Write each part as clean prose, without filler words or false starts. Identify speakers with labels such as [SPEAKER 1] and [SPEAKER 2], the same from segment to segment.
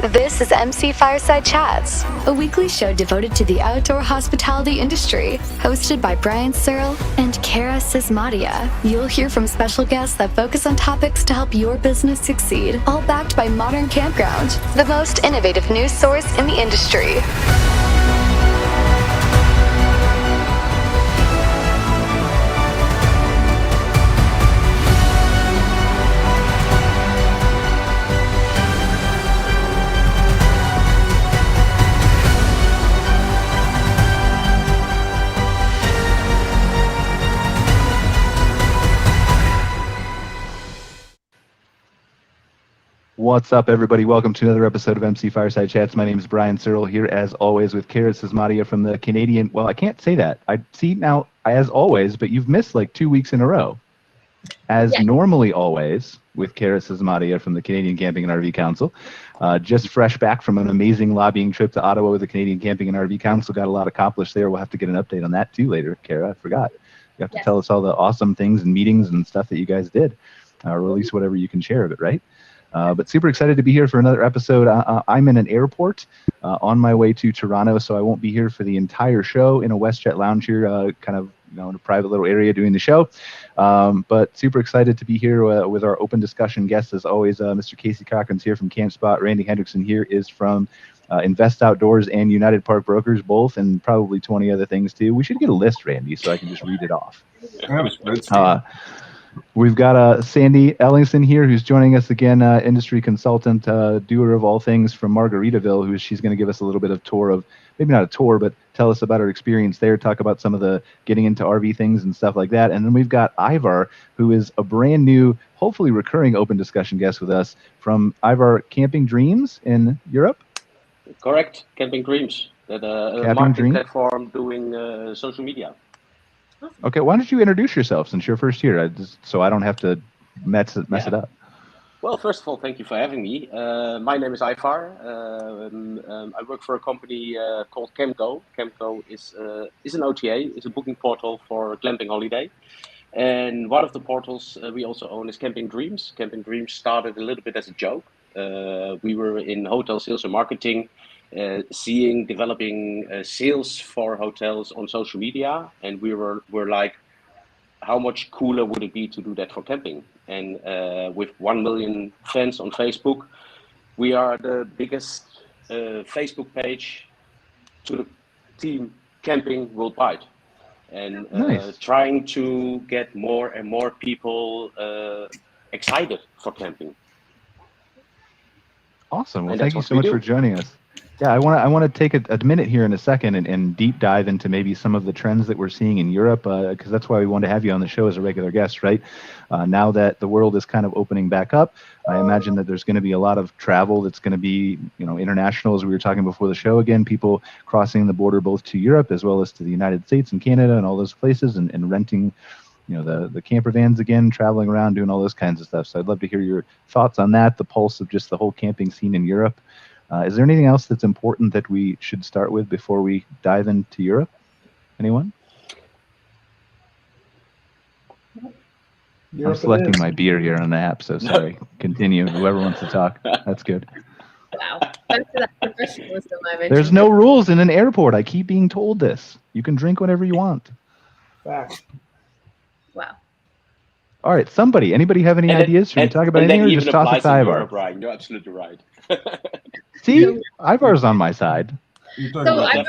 [SPEAKER 1] This is MC Fireside Chats, a weekly show devoted to the outdoor hospitality industry, hosted by Brian Searl and Cara Csizmadia. You'll hear from special guests that focus on topics to help your business succeed, all backed by Modern Campground, the most innovative news source in the industry.
[SPEAKER 2] What's up, everybody? Welcome to another episode of MC Fireside Chats. My name is Brian Searl, here as always with Cara Csizmadia from the Canadian. Well, I can't say that. I see now, as always, but you've missed like 2 weeks in a row. Normally always with Cara Csizmadia from the Canadian Camping and RV Council. Just fresh back from an amazing lobbying trip to Ottawa with the Canadian Camping and RV Council. Got a lot accomplished there. We'll have to get an update on that too later, Cara. I forgot. You have to tell us all the awesome things and meetings and stuff that you guys did, or at least whatever you can share of it, right? But super excited to be here for another episode. I'm in an airport on my way to Toronto, so I won't be here for the entire show in a WestJet lounge here, kind of in a private little area doing the show. But super excited to be here with our open discussion guests as always. Mr. Casey Cochran's here from Campspot. Randy Hendrickson here is from Invest Outdoors and United Park Brokers, both, and probably 20 other things too. We should get a list, Randy, so I can just read it off. We've got Sandy Ellingson here, who's joining us again, industry consultant, doer of all things from Margaritaville, she's going to give us a little bit of tour of, maybe not a tour, but tell us about her experience there, talk about some of the getting into RV things and stuff like that. And then we've got Ivar, who is a brand new, hopefully recurring open discussion guest with us from Ivar Camping Dreams in Europe.
[SPEAKER 3] Correct, Camping Dreams, a marketing platform doing social media.
[SPEAKER 2] Okay, why don't you introduce yourself since you're first here, so I don't have to mess it up.
[SPEAKER 3] Well, first of all, thank you for having me. My name is Ivar. I work for a company called Campco. Campco is an OTA, is a booking portal for glamping holiday. And one of the portals we also own is Camping Dreams. Camping Dreams started a little bit as a joke. We were in hotel sales and marketing, developing sales for hotels on social media, and we were like, how much cooler would it be to do that for camping? And with 1 million fans on Facebook, we are the biggest Facebook page to the team camping worldwide, and trying to get more and more people excited for camping.
[SPEAKER 2] Awesome. Well, thank you so much for joining us. Yeah, I want to take a minute here in a second and deep dive into maybe some of the trends that we're seeing in Europe, because that's why we wanted to have you on the show as a regular guest, right? Now that the world is kind of opening back up, I imagine that there's going to be a lot of travel that's going to be, international, as we were talking before the show. Again, people crossing the border both to Europe as well as to the United States and Canada and all those places, and renting, the camper vans again, traveling around, doing all those kinds of stuff. So I'd love to hear your thoughts on that, the pulse of just the whole camping scene in Europe. Is there anything else that's important that we should start with before we dive into Europe? Anyone? I'm selecting my beer here on the app, so sorry. Continue. Whoever wants to talk. That's good.
[SPEAKER 4] Wow. Thanks for that professionalism I mentioned.
[SPEAKER 2] There's no rules in an airport. I keep being told this. You can drink whatever you want.
[SPEAKER 4] Wow.
[SPEAKER 2] All right, anybody have any ideas? Should we talk about anything or just toss it to Ivar?
[SPEAKER 3] Right. You're absolutely right.
[SPEAKER 2] See, Ivar's on my side.
[SPEAKER 4] So Ivar,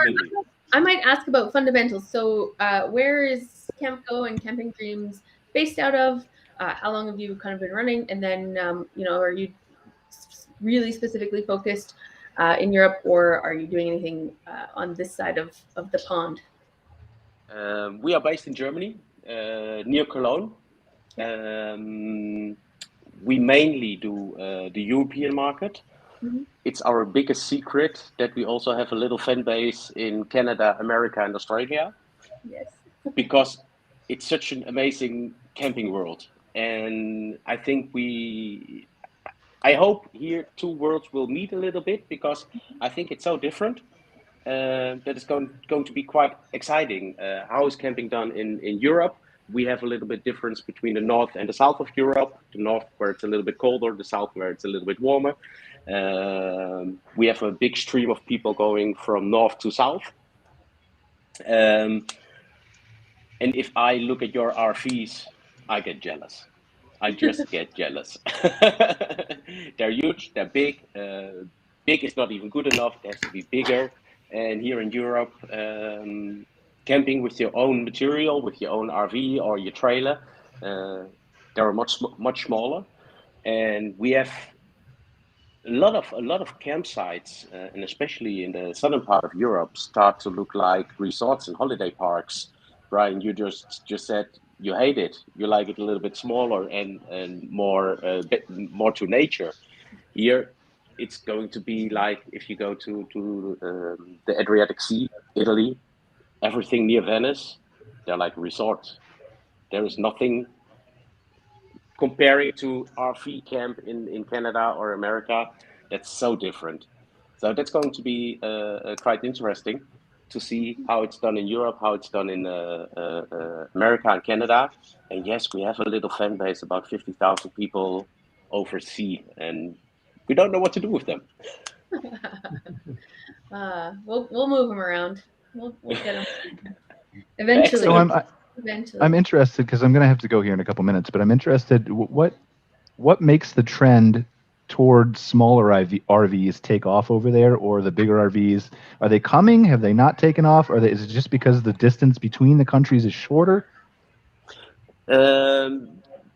[SPEAKER 4] I might ask about fundamentals. So where is Campco and Camping Dreams based out of? How long have you kind of been running? And then, are you really specifically focused in Europe, or are you doing anything on this side of the pond?
[SPEAKER 3] We are based in Germany, near Cologne. We mainly do the European market. Mm-hmm. It's our biggest secret that we also have a little fan base in Canada, America, and Australia.
[SPEAKER 4] Yes.
[SPEAKER 3] Because it's such an amazing camping world. And I think I hope here two worlds will meet a little bit, because I think it's so different that it's going to be quite exciting. How is camping done in Europe? we have a little bit difference between the north and the south of Europe. The north where it's a little bit colder, the south where it's a little bit warmer. We have a big stream of people going from north to south. And if I look at your RVs, I get jealous. I just get jealous. They're huge, they're big. Big is not even good enough, it has to be bigger. And here in Europe, camping with your own material, with your own RV or your trailer, they're much smaller. And we have a lot of campsites, and especially in the southern part of Europe, start to look like resorts and holiday parks. Brian, you just said you hate it. You like it a little bit smaller and more to nature. Here, it's going to be like if you go to the Adriatic Sea, Italy, everything near Venice, they're like resorts. There is nothing comparing to RV camp in Canada or America. That's so different. So that's going to be quite interesting to see how it's done in Europe, how it's done in America and Canada. And yes, we have a little fan base, about 50,000 people overseas, and we don't know what to do with them.
[SPEAKER 4] We'll move them around. We'll get them eventually.
[SPEAKER 2] So I'm interested because I'm going to have to go here in a couple minutes, but I'm interested. What makes the trend towards smaller RVs take off over there, or the bigger RVs? Are they coming? Have they not taken off? Is it just because the distance between the countries is shorter?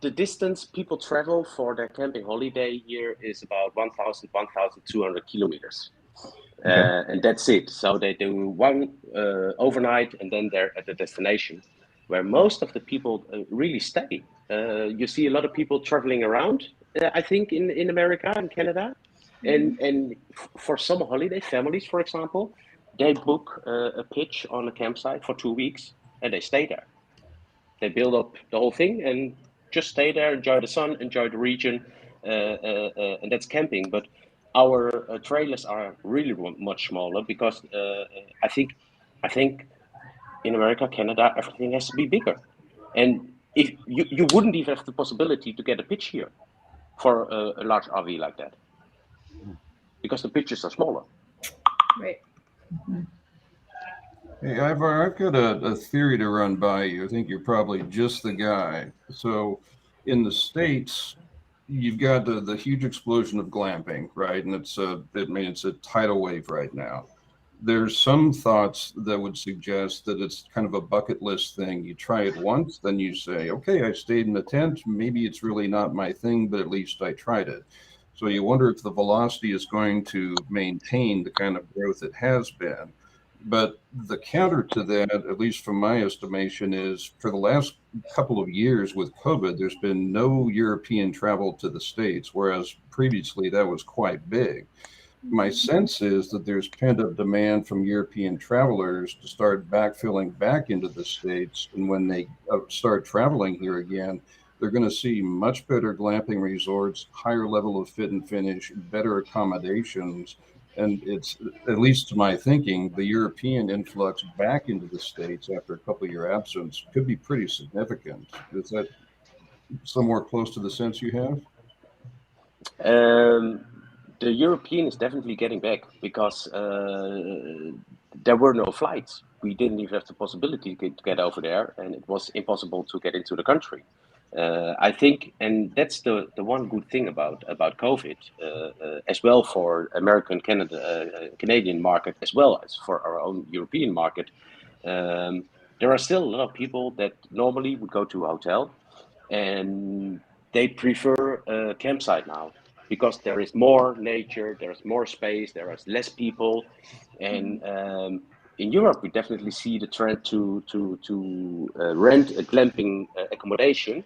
[SPEAKER 3] The distance people travel for their camping holiday here is about 1,200 kilometers. Okay. And that's it. So they do one overnight and then they're at the destination, where most of the people really stay. You see a lot of people traveling around, I think, in America and Canada. And for summer holiday families, for example, they book a pitch on a campsite for 2 weeks and they stay there. They build up the whole thing and just stay there, enjoy the sun, enjoy the region, and that's camping. But our trailers are really much smaller because I think in America, Canada, everything has to be bigger. And if you wouldn't even have the possibility to get a pitch here for a large RV like that, because the pitches are smaller.
[SPEAKER 4] Right.
[SPEAKER 5] Hey, Ivar, I've got a theory to run by you. I think you're probably just the guy. So in the States, you've got the huge explosion of glamping, right? And it's a tidal wave right now. There's some thoughts that would suggest that it's kind of a bucket list thing. You try it once, then you say, okay, I stayed in the tent. Maybe it's really not my thing, but at least I tried it. So you wonder if the velocity is going to maintain the kind of growth it has been. But the counter to that, at least from my estimation, is for the last couple of years with COVID, there's been no European travel to the States, whereas previously that was quite big. My sense is that there's pent-up demand from European travelers to start backfilling back into the States. And when they start traveling here again, they're going to see much better glamping resorts, higher level of fit and finish, better accommodations. And it's, at least to my thinking, the European influx back into the States after a couple of year absence could be pretty significant. Is that somewhere close to the sense you have?
[SPEAKER 3] The European is definitely getting back because there were no flights. We didn't even have the possibility to get over there, and it was impossible to get into the country. I think, and that's the one good thing about COVID, as well for Canadian market, as well as for our own European market. There are still a lot of people that normally would go to a hotel, and they prefer a campsite now because there is more nature, there's more space, there is less people, and in Europe we definitely see the trend to rent a glamping accommodation.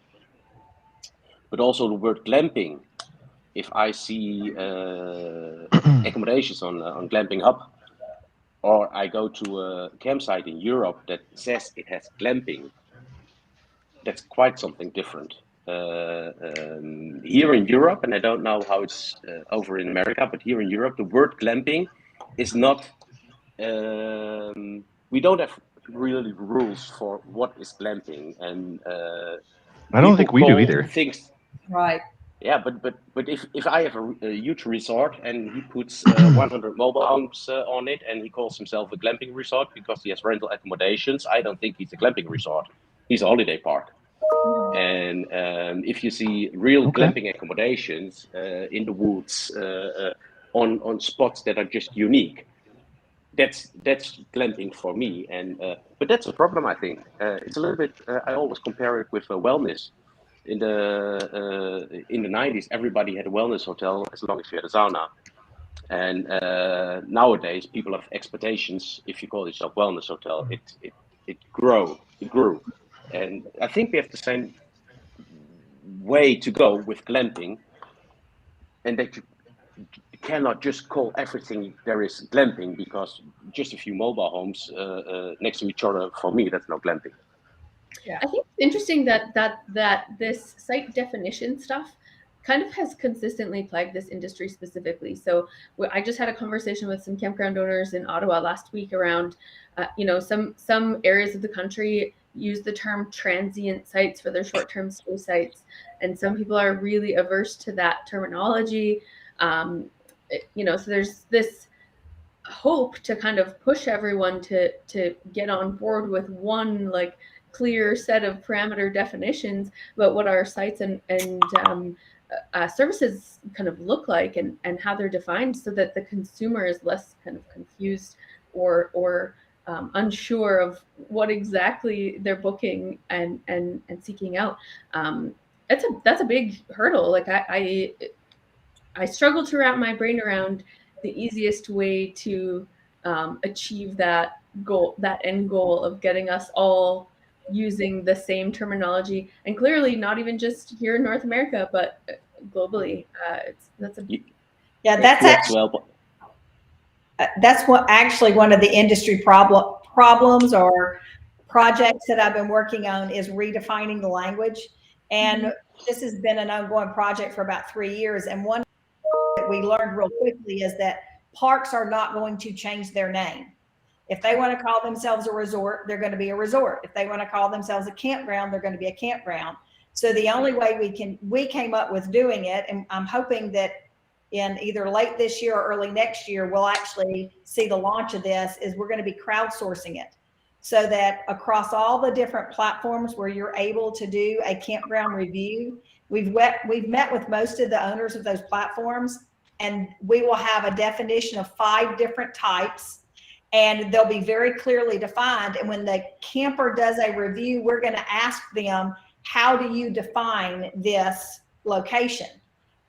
[SPEAKER 3] But also the word glamping, if I see accommodations on Glamping Hub, or I go to a campsite in Europe that says it has glamping, that's quite something different. Here in Europe, and I don't know how it's over in America, but here in Europe, the word glamping is not, we don't have really rules for what is glamping, and
[SPEAKER 2] I don't think we do
[SPEAKER 3] call
[SPEAKER 2] either.
[SPEAKER 3] things.
[SPEAKER 6] Right.
[SPEAKER 3] Yeah, but if I have a huge resort and he puts 100 mobile homes on it, and he calls himself a glamping resort because he has rental accommodations, I don't think he's a glamping resort. He's a holiday park. And if you see real glamping accommodations in the woods, on spots that are just unique, that's glamping for me. And but that's a problem, I think. It's a little bit. I always compare it with wellness. In the 90s, everybody had a wellness hotel as long as you had a sauna. And nowadays, people have expectations. If you call yourself wellness hotel, it grew. And I think we have the same way to go with glamping, and that you cannot just call everything there is glamping, because just a few mobile homes next to each other, for me, that's not glamping.
[SPEAKER 4] Yeah. I think it's interesting that this site definition stuff kind of has consistently plagued this industry specifically. So I just had a conversation with some campground owners in Ottawa last week around, some areas of the country use the term transient sites for their short-term stay sites, and some people are really averse to that terminology. So there's this hope to kind of push everyone to get on board with one like clear set of parameter definitions about what our sites and services kind of look like and how they're defined, so that the consumer is less kind of confused or unsure of what exactly they're booking and seeking out. That's a big hurdle. Like I struggle to wrap my brain around the easiest way to achieve that goal, that end goal of getting us all using the same terminology, and clearly not even just here in North America, but globally. That's
[SPEAKER 6] what actually one of the industry problems or projects that I've been working on is redefining the language. And this has been an ongoing project for about 3 years. And one that we learned real quickly is that parks are not going to change their name. If they want to call themselves a resort, they're going to be a resort. If they want to call themselves a campground, they're going to be a campground. So the only way we came up with doing it, and I'm hoping that in either late this year or early next year, we'll actually see the launch of this, is we're going to be crowdsourcing it, so that across all the different platforms where you're able to do a campground review, we've met with most of the owners of those platforms, and we will have a definition of 5 different types, and they'll be very clearly defined. And when the camper does a review, we're going to ask them, how do you define this location?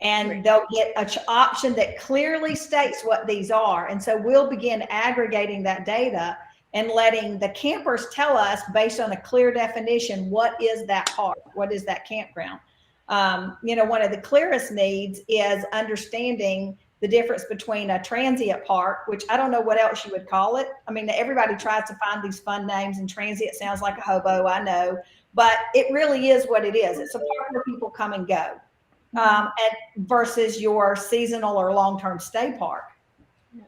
[SPEAKER 6] And they'll get an option that clearly states what these are. And so we'll begin aggregating that data and letting the campers tell us, based on a clear definition, what is that park? What is that campground? One of the clearest needs is understanding the difference between a transient park, which I don't know what else you would call it. I mean, everybody tries to find these fun names, and transient sounds like a hobo, I know, but it really is what it is. It's a park where people come and go, versus your seasonal or long-term stay park.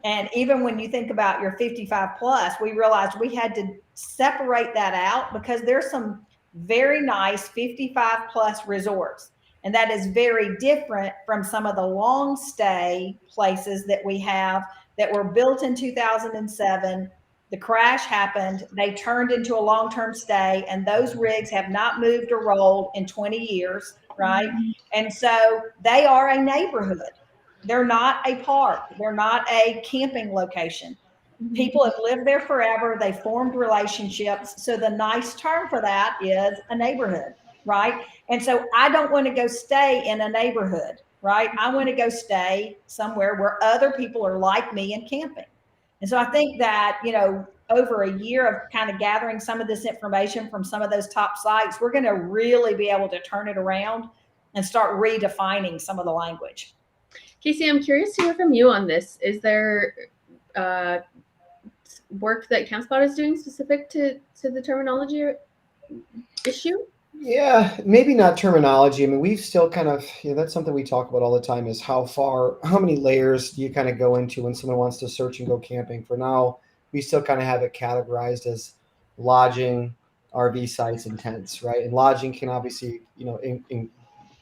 [SPEAKER 6] And even when you think about your 55 plus, we realized we had to separate that out, because there's some very nice 55 plus resorts. And that is very different from some of the long stay places that we have that were built in 2007. The crash happened, they turned into a long-term stay, and those rigs have not moved or rolled in 20 years, right? And so they are a neighborhood. They're not a park. They're not a camping location. People have lived there forever. They formed relationships. So the nice term for that is a neighborhood, right? And so I don't want to go stay in a neighborhood, right? I want to go stay somewhere where other people are like me and camping. And so I think that, over a year of kind of gathering some of this information from some of those top sites, we're going to really be able to turn it around and start redefining some of the language.
[SPEAKER 4] Casey, I'm curious to hear from you on this. Is there work that Campspot is doing specific to the terminology issue?
[SPEAKER 7] Yeah, maybe not terminology. I mean, we've still kind of, that's something we talk about all the time, is how many layers do you kind of go into when someone wants to search and go camping. For now, we still kind of have it categorized as lodging, RV sites, and tents, right? And lodging can obviously,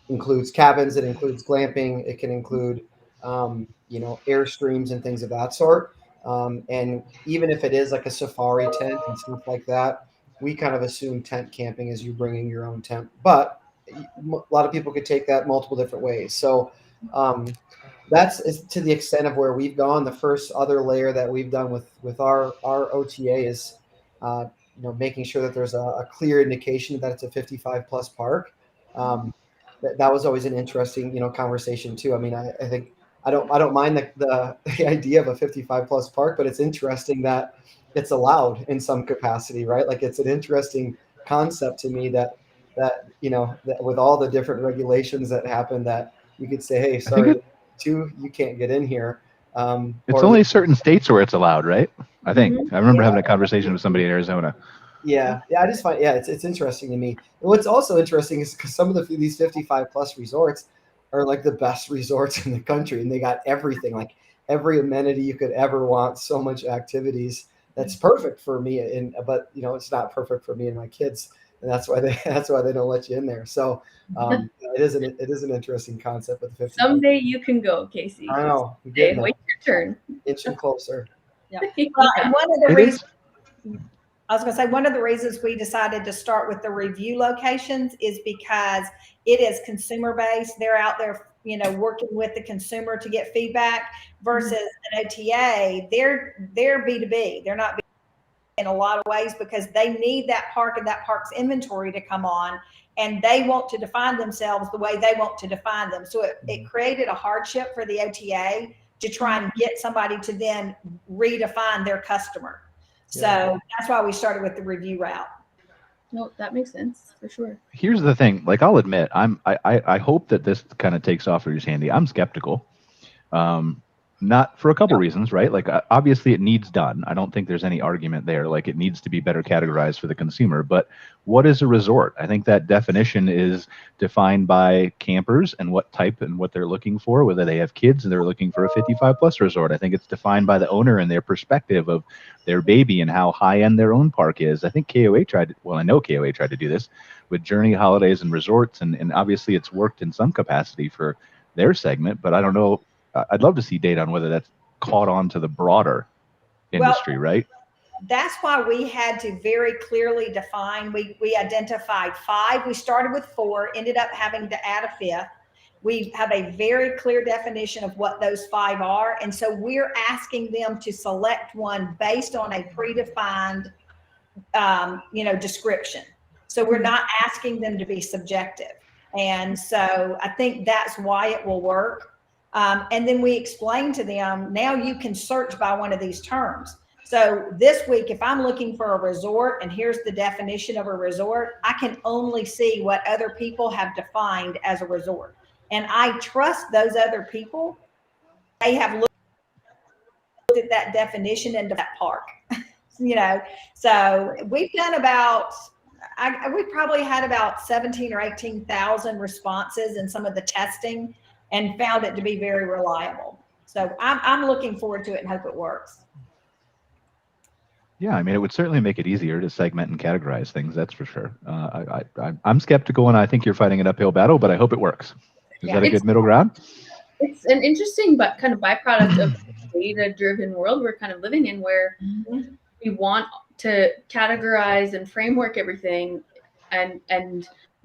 [SPEAKER 7] includes cabins, it includes glamping, it can include, airstreams and things of that sort. And even if it is like a safari tent and stuff like that, we kind of assume tent camping is you bringing your own tent. But a lot of people could take that multiple different ways. So that's to the extent of where we've gone. The first other layer that we've done with our OTA is, making sure that there's a clear indication that it's a 55 plus park. That was always an interesting, conversation too. I mean, I think I don't mind the idea of a 55 plus park, but it's interesting that it's allowed in some capacity, right? Like it's an interesting concept to me that with all the different regulations that happen, that you could say, hey, sorry, you can't get in here.
[SPEAKER 2] It's only certain states where it's allowed, right? I think. I remember having a conversation with somebody in Arizona.
[SPEAKER 7] Yeah, I just find it's interesting to me. And what's also interesting is because some of these 55 plus resorts are like the best resorts in the country, and they got everything, like every amenity you could ever want, so much activities. That's perfect for me, but it's not perfect for me and my kids, and that's why they don't let you in there. So it is an interesting concept with the 55.
[SPEAKER 4] Someday you can go, Casey.
[SPEAKER 7] I know.
[SPEAKER 4] Wait your turn.
[SPEAKER 7] Inching closer.
[SPEAKER 6] Yeah. Well, and one of the reasons. I was going to say, one of the reasons we decided to start with the review locations is because it is consumer based. They're out there, working with the consumer to get feedback versus an OTA. They're B2B. They're not B2B in a lot of ways because they need that park and that park's inventory to come on, and they want to define themselves the way they want to define them. So it created a hardship for the OTA to try and get somebody to then redefine their customer. So that's why we started with the review route.
[SPEAKER 4] No, that makes sense for sure.
[SPEAKER 2] Here's the thing. Like, I'll admit, I hope that this kind of takes off for you, Sandy. I'm skeptical. Not for a couple reasons, right? Like, obviously it needs done. I don't think there's any argument there. Like, it needs to be better categorized for the consumer. But what is a resort? I think that definition is defined by campers and what type and what they're looking for, whether they have kids and they're looking for a 55 plus resort. I think it's defined by the owner and their perspective of their baby and how high end their own park is. I think KOA I know KOA tried to do this with Journey Holidays and Resorts, and obviously it's worked in some capacity for their segment, but I don't know. I'd love to see data on whether that's caught on to the broader industry, right?
[SPEAKER 6] That's why we had to very clearly define. We identified 5. We started with 4, ended up having to add a 5th. We have a very clear definition of what those 5 are. And so we're asking them to select one based on a predefined, description. So we're not asking them to be subjective. And so I think that's why it will work. And then we explain to them, now you can search by one of these terms. So this week, if I'm looking for a resort and here's the definition of a resort, I can only see what other people have defined as a resort. And I trust those other people. They have looked at that definition into that park, So we've done we probably had about 17 or 18,000 responses in some of the testing, and found it to be very reliable. So I'm looking forward to it and hope it works.
[SPEAKER 2] Yeah, I mean, it would certainly make it easier to segment and categorize things, that's for sure. I'm skeptical, and I think you're fighting an uphill battle, but I hope it works. Is that a good middle ground?
[SPEAKER 4] It's an interesting but kind of byproduct of the data-driven world we're kind of living in, where we want to categorize and framework everything, and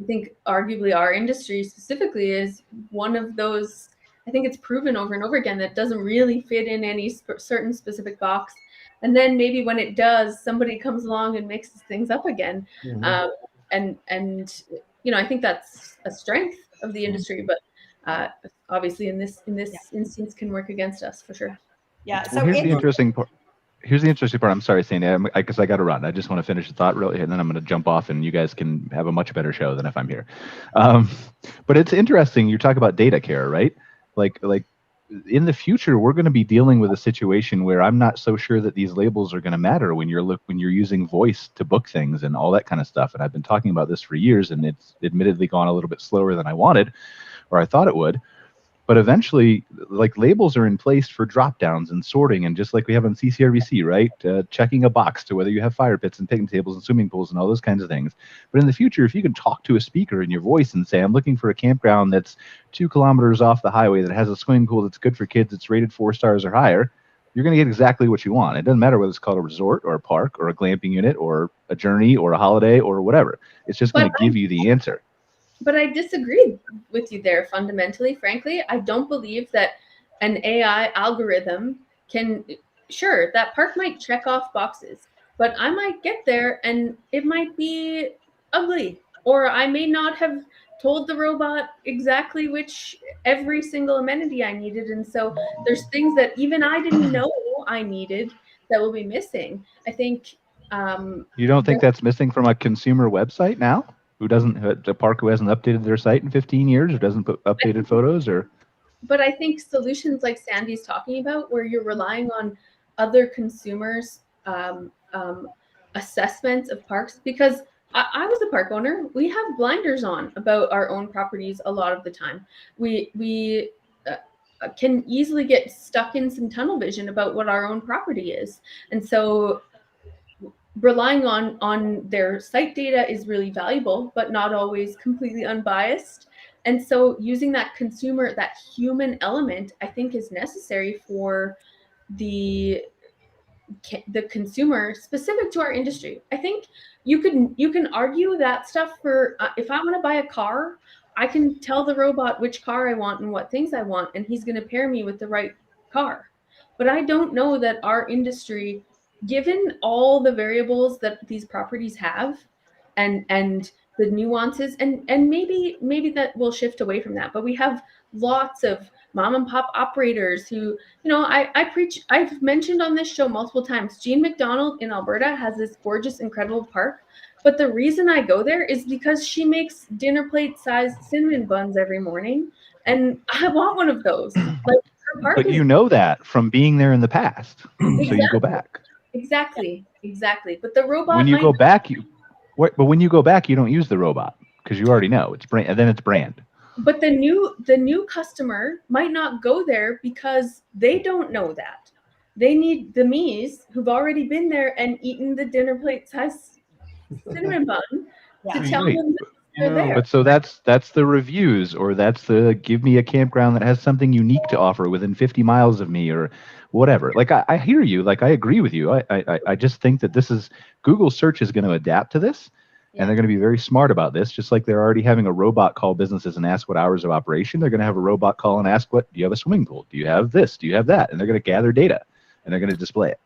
[SPEAKER 4] I think arguably our industry specifically is one of those. I think it's proven over and over again that doesn't really fit in any certain specific box. And then maybe when it does, somebody comes along and mixes things up again. And I think that's a strength of the industry, but obviously in this instance can work against us for sure.
[SPEAKER 6] Yeah. So
[SPEAKER 2] well, here's the interesting part. I'm sorry, Sandy, because I got to run. I just want to finish the thought really, and then I'm going to jump off, and you guys can have a much better show than if I'm here. But it's interesting. You talk about data, Cara, right? Like in the future, we're going to be dealing with a situation where I'm not so sure that these labels are going to matter when you're using voice to book things and all that kind of stuff. And I've been talking about this for years, and it's admittedly gone a little bit slower than I wanted, or I thought it would. But eventually, like, labels are in place for drop downs and sorting, and just like we have on CCRVC, right? Checking a box to whether you have fire pits and picnic tables and swimming pools and all those kinds of things. But in the future, if you can talk to a speaker in your voice and say, I'm looking for a campground that's 2 kilometers off the highway that has a swimming pool that's good for kids, it's rated 4 stars or higher, you're going to get exactly what you want. It doesn't matter whether it's called a resort or a park or a glamping unit or a journey or a holiday or whatever. It's just going to give you the answer.
[SPEAKER 4] But I disagree with you there fundamentally. Frankly, I don't believe that an AI algorithm can, sure, that park might check off boxes, but I might get there and it might be ugly, or I may not have told the robot exactly which every single amenity I needed. And so there's things that even I didn't know I needed that will be missing. I think.
[SPEAKER 2] You don't think that's missing from a consumer website now? A park who hasn't updated their site in 15 years or doesn't put updated photos or?
[SPEAKER 4] But I think solutions like Sandy's talking about, where you're relying on other consumers' assessments of parks, because I was a park owner. We have blinders on about our own properties a lot of the time. We can easily get stuck in some tunnel vision about what our own property is. And so relying on their site data is really valuable, but not always completely unbiased. And so using that consumer, that human element, I think is necessary for the consumer specific to our industry. I think you can argue that stuff for if I want to buy a car, I can tell the robot which car I want and what things I want, and he's going to pair me with the right car. But I don't know that our industry, given all the variables that these properties have and the nuances, and maybe that will shift away from that, but we have lots of mom and pop operators who, I've mentioned on this show multiple times, Jean McDonald in Alberta has this gorgeous, incredible park. But the reason I go there is because she makes dinner plate sized cinnamon buns every morning. And I want one of those. Like, her park
[SPEAKER 2] but you know that from being there in the past.
[SPEAKER 4] Exactly.
[SPEAKER 2] So you go back.
[SPEAKER 4] Exactly. But the robot.
[SPEAKER 2] When you go back, but when you go back, you don't use the robot because you already know it's brand, and then it's brand.
[SPEAKER 4] But the new customer might not go there because they don't know that. They need the me's who've already been there and eaten the dinner plate size cinnamon bun to tell them that they're there.
[SPEAKER 2] But so that's the reviews, or that's the give me a campground that has something unique to offer within 50 miles of me or whatever. Like I hear you, like I agree with you. I just think that Google search is going to adapt to this. And they're going to be very smart about this, just like they're already having a robot call businesses and ask what hours of operation. They're going to have a robot call and ask, do you have a swimming pool? Do you have this? Do you have that? And they're going to gather data and they're going to display it.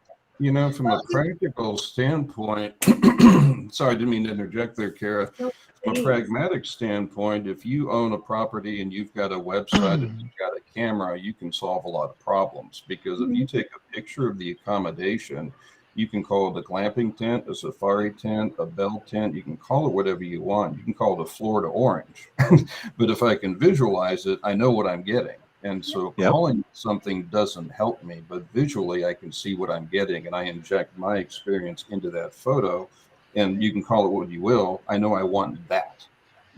[SPEAKER 5] From a practical standpoint, sorry, I didn't mean to interject there, Cara. From a pragmatic standpoint, if you own a property and you've got a website and you've got a camera, you can solve a lot of problems, because if you take a picture of the accommodation, you can call it a glamping tent, a safari tent, a bell tent. You can call it whatever you want. You can call it a Florida orange. But if I can visualize it, I know what I'm getting. And so calling something doesn't help me, but visually I can see what I'm getting, and I inject my experience into that photo. And you can call it what you will. I know I want that.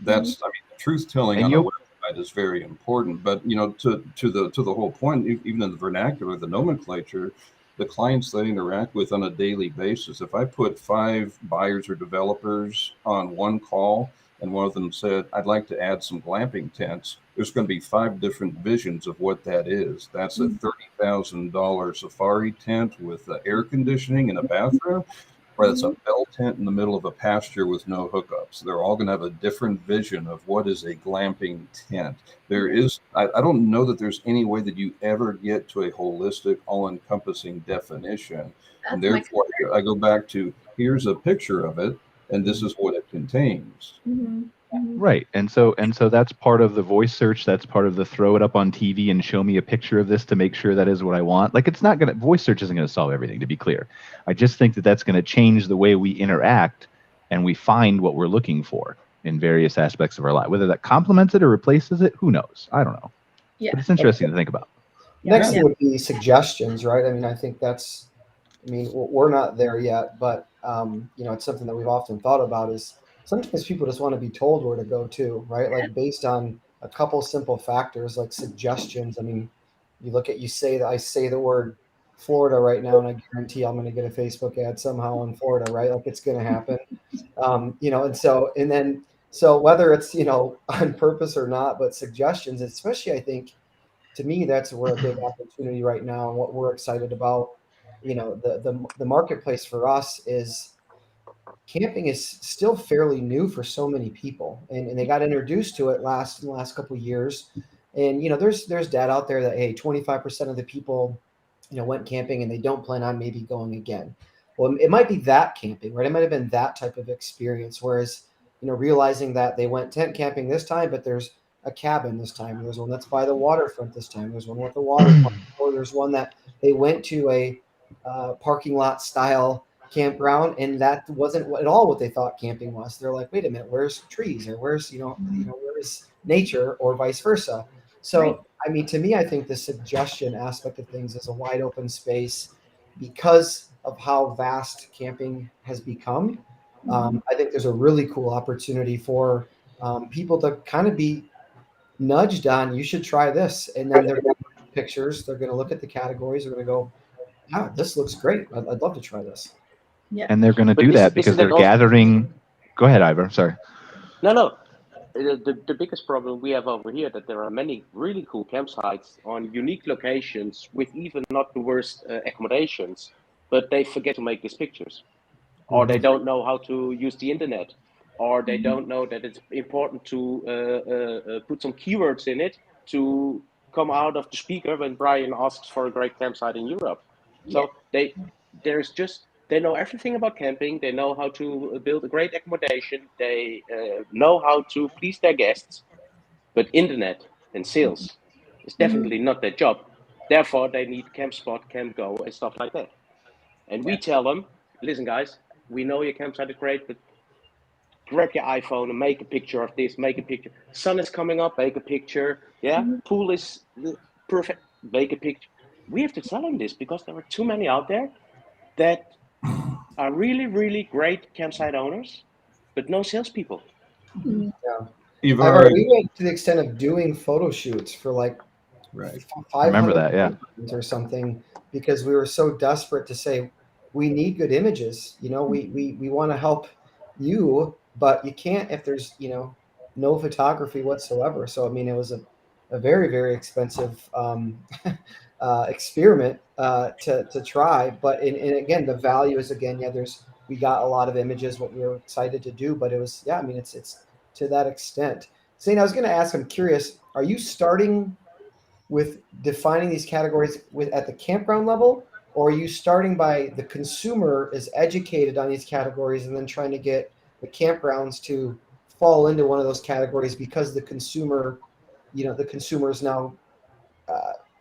[SPEAKER 5] That's, the truth telling on a website is very important. But to the whole point, even in the vernacular, the nomenclature, the clients that I interact with on a daily basis, if I put 5 buyers or developers on one call and one of them said, I'd like to add some glamping tents, there's going to be 5 different visions of what that is. That's a $30,000 safari tent with air conditioning and a bathroom, or that's a bell tent in the middle of a pasture with no hookups. They're all going to have a different vision of what is a glamping tent. There is, I don't know that there's any way that you ever get to a holistic, all-encompassing definition. And therefore, I go back to, here's a picture of it, and this is what it contains.
[SPEAKER 2] Right. And so that's part of the voice search. That's part of the throw it up on TV and show me a picture of this to make sure that is what I want. Like, it's not going to, voice search isn't going to solve everything, to be clear. I just think that that's going to change the way we interact and we find what we're looking for in various aspects of our life. Whether that complements it or replaces it, who knows? I don't know. Yeah. But it's interesting to think about.
[SPEAKER 7] Next thing would be suggestions, right? I mean, I think that's, we're not there yet, but, it's something that we've often thought about is, sometimes people just want to be told where to go to, right? Like based on a couple simple factors like suggestions. I mean, I say the word Florida right now, and I guarantee I'm going to get a Facebook ad somehow in Florida, right? Like it's going to happen. So whether it's, on purpose or not, but suggestions, especially, I think, to me, that's where a big opportunity right now, and what we're excited about. The marketplace for us is camping is still fairly new for so many people, and they got introduced to it in the last couple of years. And there's data out there that, hey, 25% of the people went camping and they don't plan on maybe going again. Well, it might be that camping, right? It might have been that type of experience. Whereas realizing that they went tent camping this time, but there's a cabin this time, there's one that's by the waterfront this time, there's one with a water park, or there's one that they went to a parking lot style campground, and that wasn't at all what they thought camping was. They're like, wait a minute, where's trees, or where's where's nature, or vice versa. So
[SPEAKER 6] Right.
[SPEAKER 7] I mean, to me, I think the suggestion aspect of things is a wide open space because of how vast camping has become. I think there's a really cool opportunity for people to kind of be nudged on, you should try this, and then they're going to look at the pictures, they're going to look at the categories, they're going to go, "Wow, this looks great. I'd love to try this."
[SPEAKER 4] Yeah.
[SPEAKER 2] And they're going to
[SPEAKER 3] But
[SPEAKER 2] do that
[SPEAKER 3] isn't
[SPEAKER 2] because
[SPEAKER 3] that
[SPEAKER 2] they're
[SPEAKER 3] also-
[SPEAKER 2] gathering. Go ahead, Ivar. Sorry.
[SPEAKER 3] No. The biggest problem we have over here that there are many really cool campsites on unique locations with even not the worst accommodations, but they forget to make these pictures, or they don't know how to use the internet, or they don't know that it's important to put some keywords in it to come out of the speaker when Brian asks for a great campsite in Europe. So they know everything about camping. They know how to build a great accommodation. They know how to please their guests, but internet and sales is definitely not their job. Therefore, they need Campspot, CampGo, and stuff like that. And we tell them, listen, guys, we know your campsite is great, but grab your iPhone and make a picture of this, make a picture. Sun is coming up, make a picture. Yeah, pool is perfect, make a picture. We have to tell them this because there are too many out there that are really, really great campsite owners, but no salespeople.
[SPEAKER 5] Ivar,
[SPEAKER 7] We went to the extent of doing photo shoots for like
[SPEAKER 5] right.
[SPEAKER 7] 500
[SPEAKER 2] Remember that, yeah.
[SPEAKER 7] or something, because we were so desperate to say we need good images. We want to help you, but you can't if there's no photography whatsoever. So I mean, it was a very, very expensive experiment to try. But and again, the value is we got a lot of images, what we were excited to do, but it was it's to that extent. Zane, I was going to ask, I'm curious, are you starting with defining these categories at the campground level, or are you starting by the consumer is educated on these categories and then trying to get the campgrounds to fall into one of those categories because the consumer is now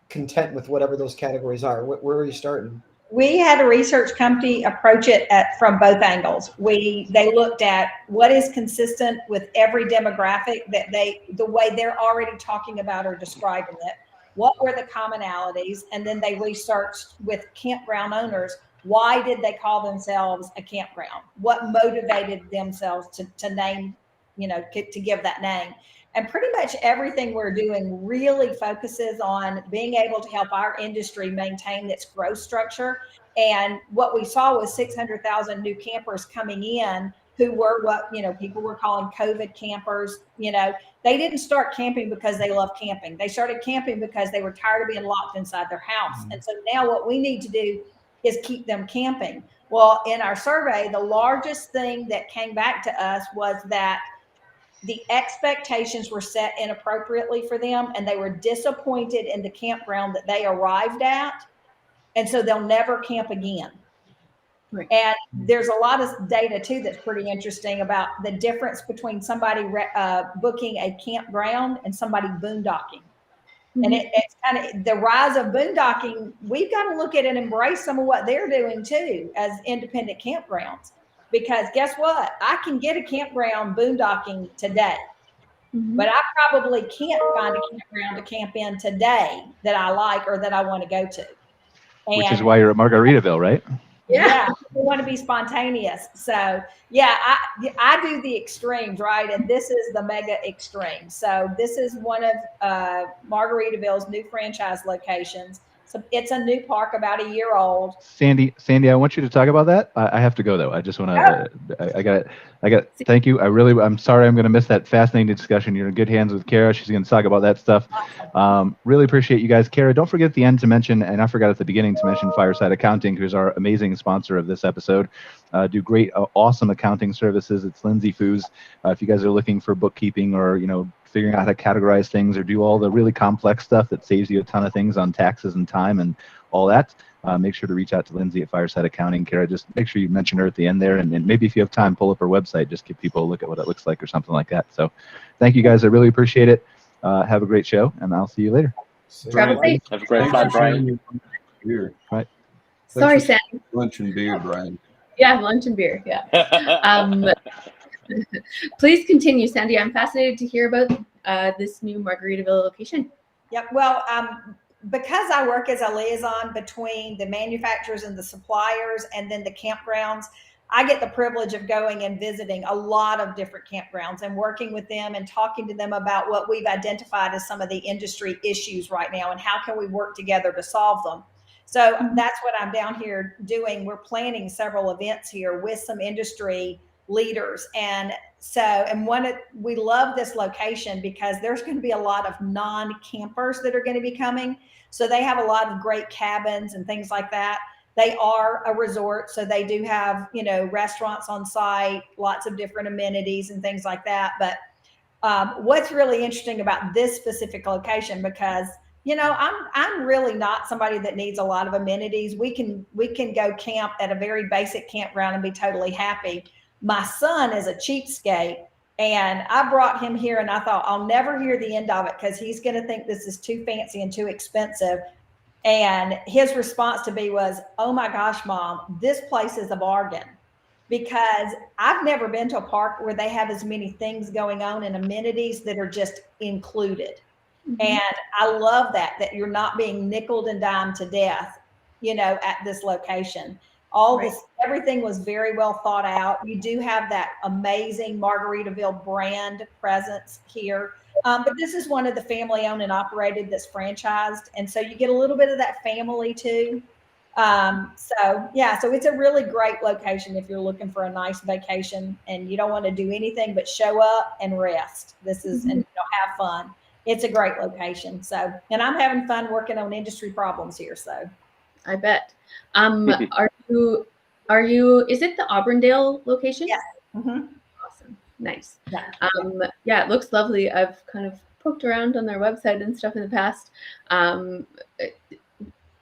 [SPEAKER 7] content with whatever those categories are? Where are you starting?
[SPEAKER 6] We had a research company approach it from both angles. They looked at what is consistent with every demographic the way they're already talking about or describing it. What were the commonalities? And then they researched with campground owners, why did they call themselves a campground? What motivated themselves to name, to give that name? And pretty much everything we're doing really focuses on being able to help our industry maintain its growth structure. And what we saw was 600,000 new campers coming in who were what, people were calling COVID campers. They didn't start camping because they love camping. They started camping because they were tired of being locked inside their house. And so now what we need to do is keep them camping. Well, in our survey, the largest thing that came back to us was that the expectations were set inappropriately for them, and they were disappointed in the campground that they arrived at. And so they'll never camp again. Right. And there's a lot of data too that's pretty interesting about the difference between somebody booking a campground and somebody boondocking. And it's kind of the rise of boondocking. We've got to look at and embrace some of what they're doing too as independent campgrounds. Because guess what? I can get a campground boondocking today, but I probably can't find a campground to camp in today that I like or that I want to go to.
[SPEAKER 2] Which is why you're at Margaritaville, right?
[SPEAKER 6] Yeah, we want to be spontaneous. So yeah, I do the extremes, right? And this is the mega extreme. So this is one of Margaritaville's new franchise locations. So it's a new park, about a year old.
[SPEAKER 2] Sandy, I want you to talk about that. I have to go though. I just want to. I got. Thank you. I'm sorry. I'm going to miss that fascinating discussion. You're in good hands with Cara. She's going to talk about that stuff. Really appreciate you guys. Cara, don't forget at the end to mention, and I forgot at the beginning to mention Fireside Accounting, who's our amazing sponsor of this episode. Do great, awesome accounting services. It's Lindsay Foos. If you guys are looking for bookkeeping or figuring out how to categorize things or do all the really complex stuff that saves you a ton of things on taxes and time and all that, make sure to reach out to Lindsay at Fireside Accounting. Cara, just make sure you mention her at the end there, and maybe if you have time, pull up her website, just give people a look at what it looks like or something like that. So thank you guys. I really appreciate it. Have a great show, and I'll see you later.
[SPEAKER 4] Travel safe.
[SPEAKER 3] Have a great flight, Brian.
[SPEAKER 5] Beer.
[SPEAKER 2] Right.
[SPEAKER 4] Sorry, Sam.
[SPEAKER 5] Lunch and beer, Brian.
[SPEAKER 4] Yeah, lunch and beer. Yeah. Please continue, Sandy. I'm fascinated to hear about this new Margaritaville location.
[SPEAKER 6] Yep. Well, because I work as a liaison between the manufacturers and the suppliers and then the campgrounds, I get the privilege of going and visiting a lot of different campgrounds and working with them and talking to them about what we've identified as some of the industry issues right now and how can we work together to solve them. So that's what I'm down here doing. We're planning several events here with some industry leaders. And we love this location because there's going to be a lot of non-campers that are going to be coming. So they have a lot of great cabins and things like that. They are a resort, so they do have, restaurants on site, lots of different amenities and things like that. But what's really interesting about this specific location, because I'm really not somebody that needs a lot of amenities. We can go camp at a very basic campground and be totally happy. My son is a cheapskate, and I brought him here, and I thought I'll never hear the end of it because he's going to think this is too fancy and too expensive. And his response to me was, "Oh my gosh, Mom, this place is a bargain," because I've never been to a park where they have as many things going on and amenities that are just included. Mm-hmm. And I love that you're not being nickeled and dimed to death, at this location. Everything was very well thought out. You do have that amazing Margaritaville brand presence here. But this is one of the family owned and operated that's franchised. And so you get a little bit of that family too. So it's a really great location if you're looking for a nice vacation and you don't want to do anything but show up and rest. This is, and have fun. It's a great location. So, and I'm having fun working on industry problems here. So
[SPEAKER 4] I bet. Are you, is it the Auburndale location?
[SPEAKER 6] Yes. Mm-hmm.
[SPEAKER 4] Awesome. Nice. Yeah. It looks lovely. I've kind of poked around on their website and stuff in the past.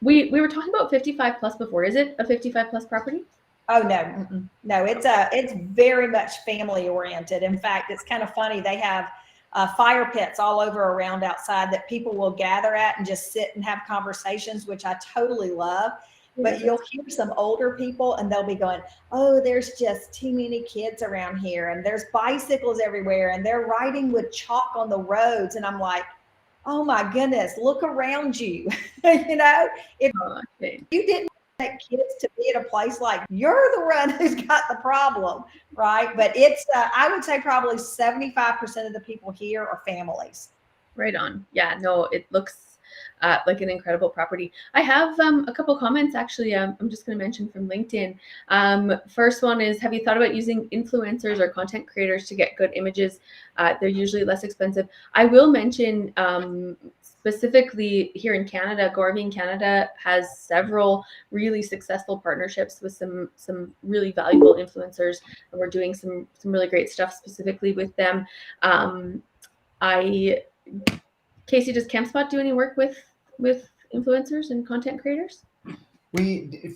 [SPEAKER 4] We were talking about 55 plus before. Is it a 55 plus property?
[SPEAKER 6] Oh, no. Mm-mm. No, it's very much family oriented. In fact, it's kind of funny. They have fire pits all over around outside that people will gather at and just sit and have conversations, which I totally love. But you'll hear some older people and they'll be going, "Oh, there's just too many kids around here and there's bicycles everywhere and they're riding with chalk on the roads." And I'm like, "Oh my goodness, look around you." If you didn't want kids to be at a place like, you're the one who's got the problem, right? But it's, I would say probably 75% of the people here are families.
[SPEAKER 4] Right on. Yeah, no, it looks like an incredible property. I have a couple comments actually. I'm just going to mention from LinkedIn. First one is, have you thought about using influencers or content creators to get good images? They're usually less expensive. I will mention specifically here in Canada, Gourmet Canada has several really successful partnerships with some really valuable influencers, and we're doing some really great stuff specifically with them. Casey, does Campspot do any work with influencers and content creators?
[SPEAKER 7] We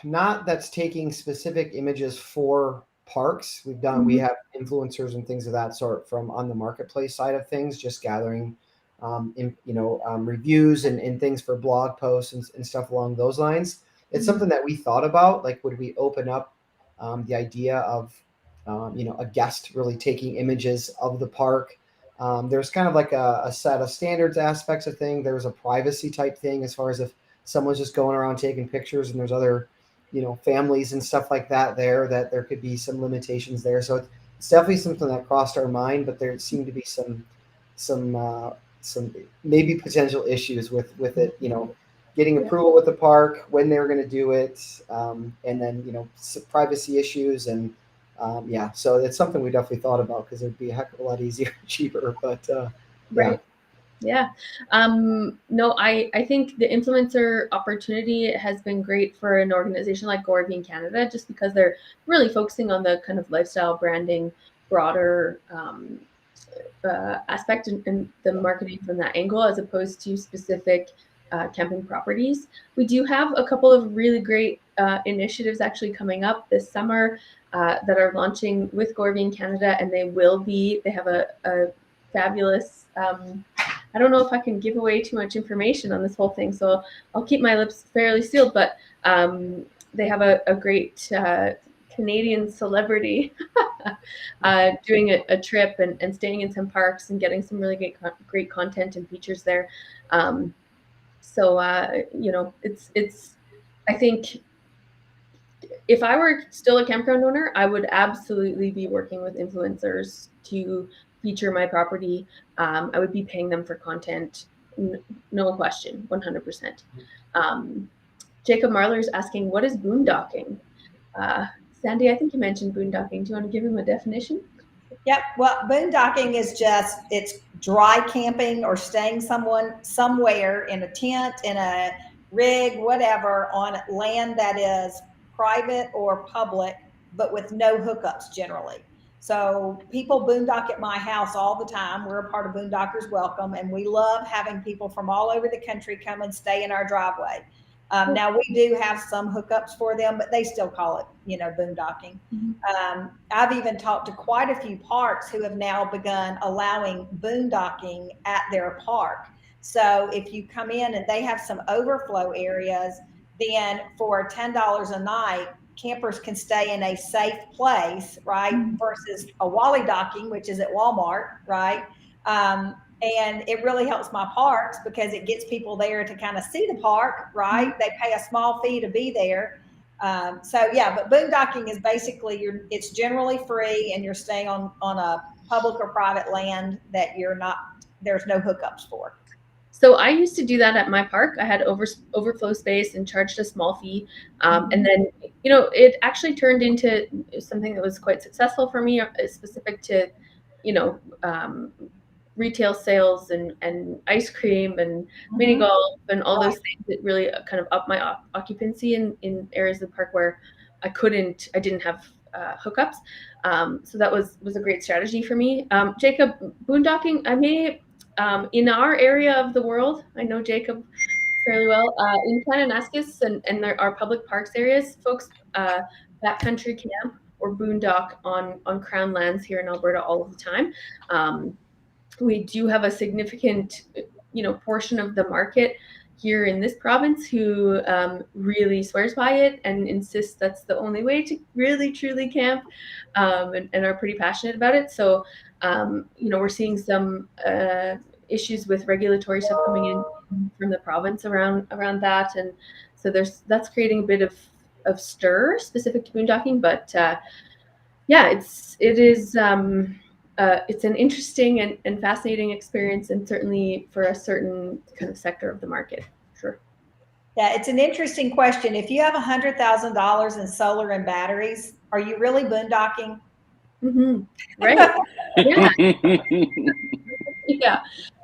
[SPEAKER 7] not that's taking specific images for parks. We have influencers and things of that sort from on the marketplace side of things, just gathering reviews and things for blog posts and stuff along those lines. It's something that we thought about, like, would we open up the idea of a guest really taking images of the park. There's kind of like a set of standards aspects of thing. There's a privacy type thing as far as if someone's just going around taking pictures and there's other families and stuff like that there, that there could be some limitations there. So it's definitely something that crossed our mind, but there seemed to be some maybe potential issues with it, getting approval with the park, when they were going to do it, and then some privacy issues, and so it's something we definitely thought about, because it'd be a heck of a lot easier and cheaper, but
[SPEAKER 4] right. Yeah. No, I think the influencer opportunity has been great for an organization like Glamping Canada, just because they're really focusing on the kind of lifestyle branding, broader aspect, and the marketing from that angle, as opposed to specific camping properties. We do have a couple of really great initiatives actually coming up this summer that are launching with Glamping Canada, and they have a fabulous, I don't know if I can give away too much information on this whole thing, so I'll keep my lips fairly sealed, but they have a great Canadian celebrity doing a trip and staying in some parks and getting some really great content and features there. So it's I think if I were still a campground owner, I would absolutely be working with influencers to feature my property. I would be paying them for content, no question, 100%. Jacob Marler is asking, what is boondocking? Sandy, I think you mentioned boondocking. Do you want to give him a definition?
[SPEAKER 6] Yep. Well, boondocking is it's dry camping or staying somewhere in a tent, in a rig, whatever, on land that is private or public, but with no hookups generally. So people boondock at my house all the time. We're a part of Boondockers Welcome, and we love having people from all over the country come and stay in our driveway. Now we do have some hookups for them, but they still call it, boondocking. Mm-hmm. I've even talked to quite a few parks who have now begun allowing boondocking at their park. So if you come in and they have some overflow areas, then for $10 a night, campers can stay in a safe place, right? Mm-hmm. Versus a wally docking, which is at Walmart, right? And it really helps my parks because it gets people there to kind of see the park, right? They pay a small fee to be there. But boondocking is basically it's generally free, and you're staying on a public or private land that there's no hookups for.
[SPEAKER 4] So I used to do that at my park. I had overflow space and charged a small fee. And then, it actually turned into something that was quite successful for me, specific to, retail sales and ice cream and mini golf and all those things that really kind of upped my occupancy in areas of the park where I didn't have hookups. So that was a great strategy for me. Jacob, boondocking, I may, in our area of the world, I know Jacob fairly well, in Kananaskis and there are public parks areas, folks backcountry camp or boondock on crown lands here in Alberta all of the time. We do have a significant, portion of the market here in this province who really swears by it and insists that's the only way to really truly camp, and are pretty passionate about it. So, we're seeing some issues with regulatory stuff coming in from the province around that, and so that's creating a bit of stir specific to boondocking. But it's an interesting and fascinating experience, and certainly for a certain kind of sector of the market. Sure.
[SPEAKER 6] Yeah, it's an interesting question. If you have $100,000 in solar and batteries, are you really boondocking?
[SPEAKER 4] Mm-hmm. Right.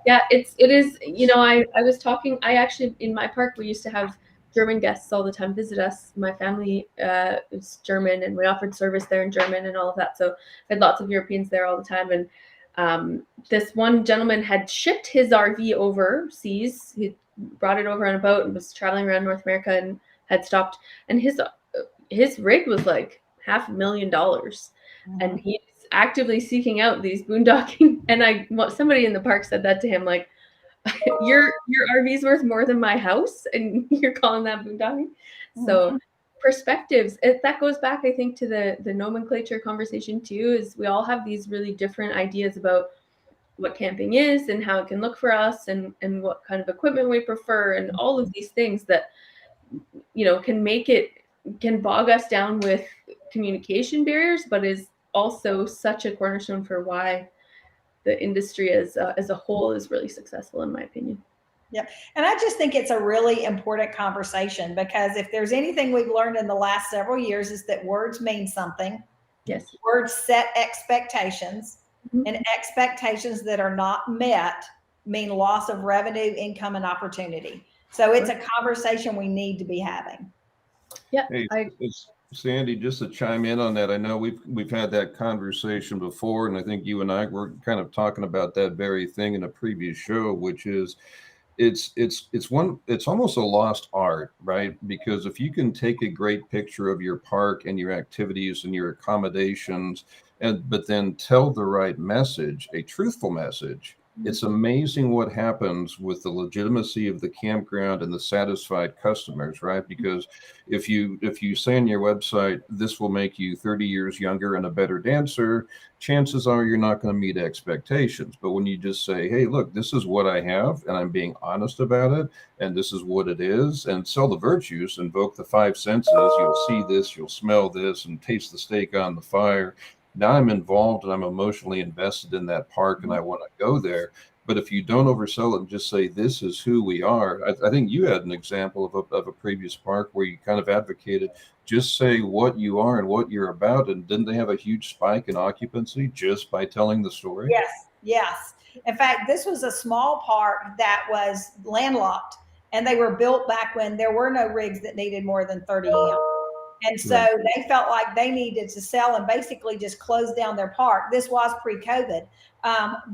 [SPEAKER 4] Yeah. It is. I was talking. I actually, in my park, we used to have German guests all the time visit us. My family is German, and we offered service there in German and all of that. So I had lots of Europeans there all the time. And this one gentleman had shipped his RV overseas. He brought it over on a boat and was traveling around North America and had stopped. And his rig was like $500,000, mm-hmm. and he's actively seeking out these boondocking. And somebody in the park said that to him, like, your RV's worth more than my house, and you're calling that boondocking. Mm-hmm. So perspectives, that goes back, I think, to the nomenclature conversation too, is we all have these really different ideas about what camping is and how it can look for us, and what kind of equipment we prefer, and all of these things that, can make it can bog us down with communication barriers, but is also such a cornerstone for why the industry as a whole is really successful, in my opinion.
[SPEAKER 6] Yeah. And I just think it's a really important conversation, because if there's anything we've learned in the last several years is that words mean something.
[SPEAKER 4] Yes.
[SPEAKER 6] Words set expectations,
[SPEAKER 4] Mhm.
[SPEAKER 6] and expectations that are not met mean loss of revenue, income, and opportunity. So it's a conversation we need to be having.
[SPEAKER 4] Yeah.
[SPEAKER 5] Hey, Sandy, just to chime in on that, I know we've had that conversation before, and I think you and I were kind of talking about that very thing in a previous show, which is it's almost a lost art, right? Because if you can take a great picture of your park and your activities and your accommodations, but then tell the right message, a truthful message, it's amazing what happens with the legitimacy of the campground and the satisfied customers, right? Because if you say on your website, this will make you 30 years younger and a better dancer, chances are you're not going to meet expectations. But when you just say, hey, look, this is what I have, and I'm being honest about it, and this is what it is, and sell the virtues, invoke the five senses, you'll see this, you'll smell this, and taste the steak on the fire. Now I'm involved and I'm emotionally invested in that park and I want to go there. But if you don't oversell it and just say, this is who we are, I think you had an example of a previous park where you kind of advocated, just say what you are and what you're about. And didn't they have a huge spike in occupancy just by telling the story?
[SPEAKER 6] Yes, yes. In fact, this was a small park that was landlocked, and they were built back when there were no rigs that needed more than 30 amp. And so they felt like they needed to sell and basically just close down their park. This was pre-COVID,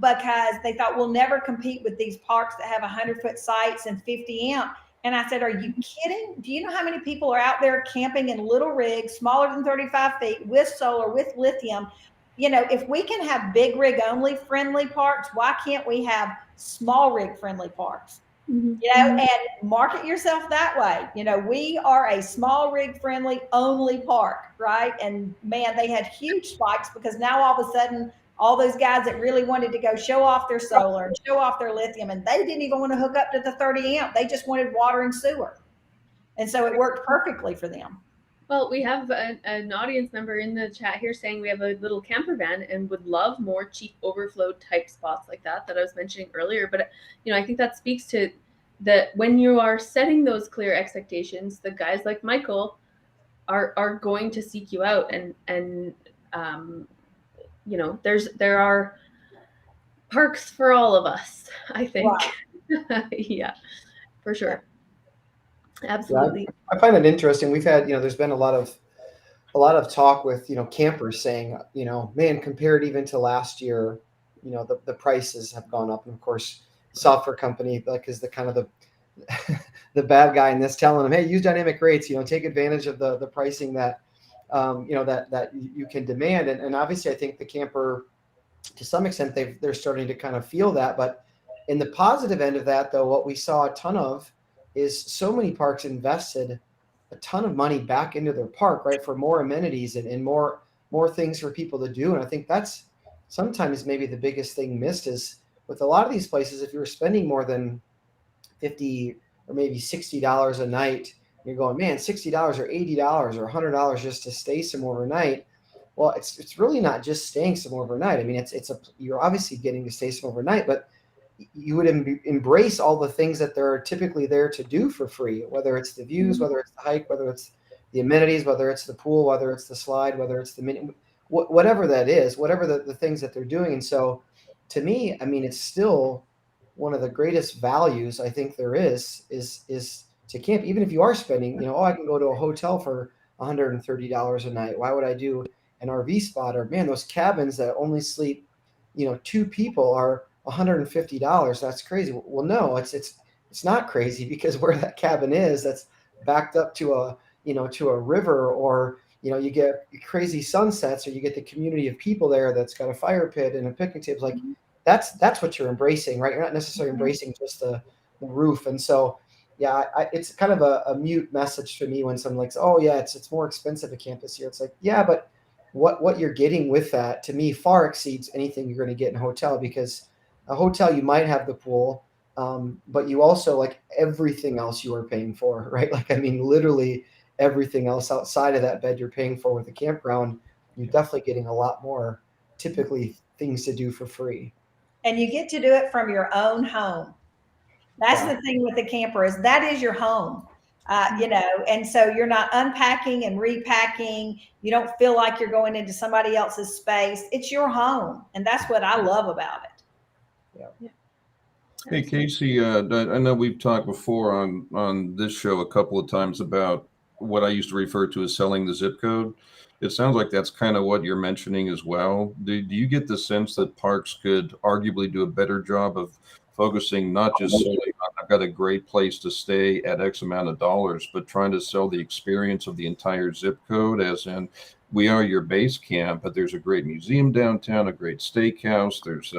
[SPEAKER 6] because they thought we'll never compete with these parks that have 100-foot sites and 50 amp. And I said, are you kidding? Do you know how many people are out there camping in little rigs, smaller than 35 feet, with solar, with lithium? You know, if we can have big rig only friendly parks, why can't we have small rig friendly parks? You know, and market yourself that way. You know, we are a small rig friendly only park, right? And man, they had huge spikes because now all of a sudden, all those guys that really wanted to go show off their solar and show off their lithium, and they didn't even want to hook up to the 30 amp. They just wanted water and sewer. And so it worked perfectly for them.
[SPEAKER 4] Well, we have an audience member in the chat here saying we have a little camper van and would love more cheap overflow type spots like that I was mentioning earlier. But, you know, I think that speaks to that when you are setting those clear expectations, the guys like Michael are going to seek you out, and you know, there are parks for all of us, I think. Wow. Yeah, for sure. Absolutely.
[SPEAKER 7] Yeah, I find it interesting. We've had, there's been a lot of talk with, campers saying, man, compared even to last year, the prices have gone up. And of course, software company is the kind of the bad guy in this, telling them, hey, use dynamic rates, take advantage of the pricing that, that you can demand. And obviously I think the camper, to some extent, they're starting to kind of feel that. But in the positive end of that, though, what we saw a ton of is so many parks invested a ton of money back into their park, right, for more amenities and more things for people to do. And I think that's sometimes maybe the biggest thing missed is with a lot of these places, if you're spending more than $50 or maybe $60 a night, you're going, man, $60 or $80 or $100 just to stay somewhere overnight. Well, it's really not just staying somewhere overnight. I mean, you're obviously getting to stay somewhere overnight, but you would embrace all the things that they're typically there to do for free, whether it's the views, whether it's the hike, whether it's the amenities, whether it's the pool, whether it's the slide, whether it's the mini, whatever that is, whatever the things that they're doing. And so to me, I mean, it's still one of the greatest values I think there is to camp. Even if you are spending, I can go to a hotel for $130 a night. Why would I do an RV spot? Or man, those cabins that only sleep, 2 people are $150. That's crazy. Well, no, it's not crazy, because where that cabin is, that's backed up to a river, or you get crazy sunsets, or you get the community of people there that's got a fire pit and a picnic table. Like that's what you're embracing, right? You're not necessarily embracing just the roof. And so yeah, it's kind of a mute message to me when someone like, oh yeah, it's more expensive to camp this year. It's like, yeah, but what you're getting with that, to me, far exceeds anything you're going to get in a hotel. Because a hotel, you might have the pool, but you also, like, everything else you are paying for, right? Like, I mean, literally everything else outside of that bed you're paying for with the campground, you're definitely getting a lot more typically things to do for free.
[SPEAKER 6] And you get to do it from your own home. That's the thing with the camper is that is your home, you know, and so you're not unpacking and repacking. You don't feel like you're going into somebody else's space. It's your home. And that's what I love about it.
[SPEAKER 7] Yeah.
[SPEAKER 5] Hey, Casey, I know we've talked before on this show a couple of times about what I used to refer to as selling the zip code. It sounds like that's kind of what you're mentioning as well. Do you get the sense that parks could arguably do a better job of focusing not just solely on I've got a great place to stay at X amount of dollars, but trying to sell the experience of the entire zip code, as in we are your base camp, but there's a great museum downtown, a great steakhouse, there's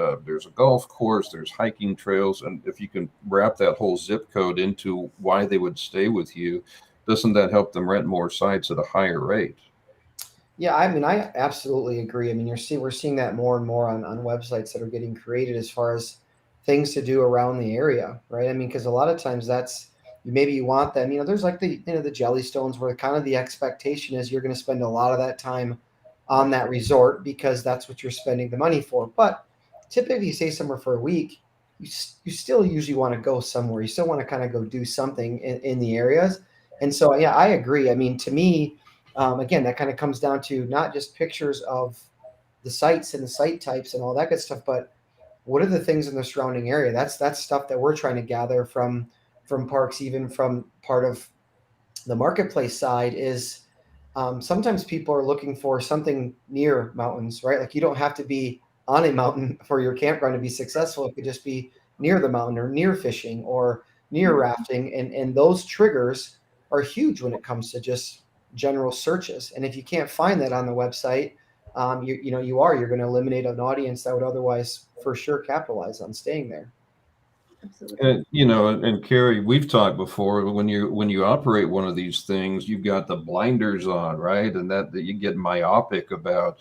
[SPEAKER 5] a golf course, there's hiking trails, and if you can wrap that whole zip code into why they would stay with you, doesn't that help them rent more sites at a higher rate?
[SPEAKER 7] Yeah, I mean, I absolutely agree. I mean, we're seeing that more and more on websites that are getting created as far as things to do around the area, right? I mean, because a lot of times maybe you want them, you know, there's like the Jellystones where kind of the expectation is you're going to spend a lot of that time on that resort because that's what you're spending the money for. But typically you stay somewhere for a week, you still usually want to go somewhere. You still want to kind of go do something in the areas. And so, yeah, I agree. I mean, to me, again, that kind of comes down to not just pictures of the sites and the site types and all that good stuff, but what are the things in the surrounding area? That's stuff that we're trying to gather from parks, even from part of the marketplace side is sometimes people are looking for something near mountains, right? Like you don't have to be on a mountain for your campground to be successful. It could just be near the mountain or near fishing or near rafting. And those triggers are huge when it comes to just general searches. And if you can't find that on the website, you're going to eliminate an audience that would otherwise for sure capitalize on staying there.
[SPEAKER 4] Absolutely.
[SPEAKER 5] And you know, and Carrie, we've talked before. When you operate one of these things, you've got the blinders on, right? And that you get myopic about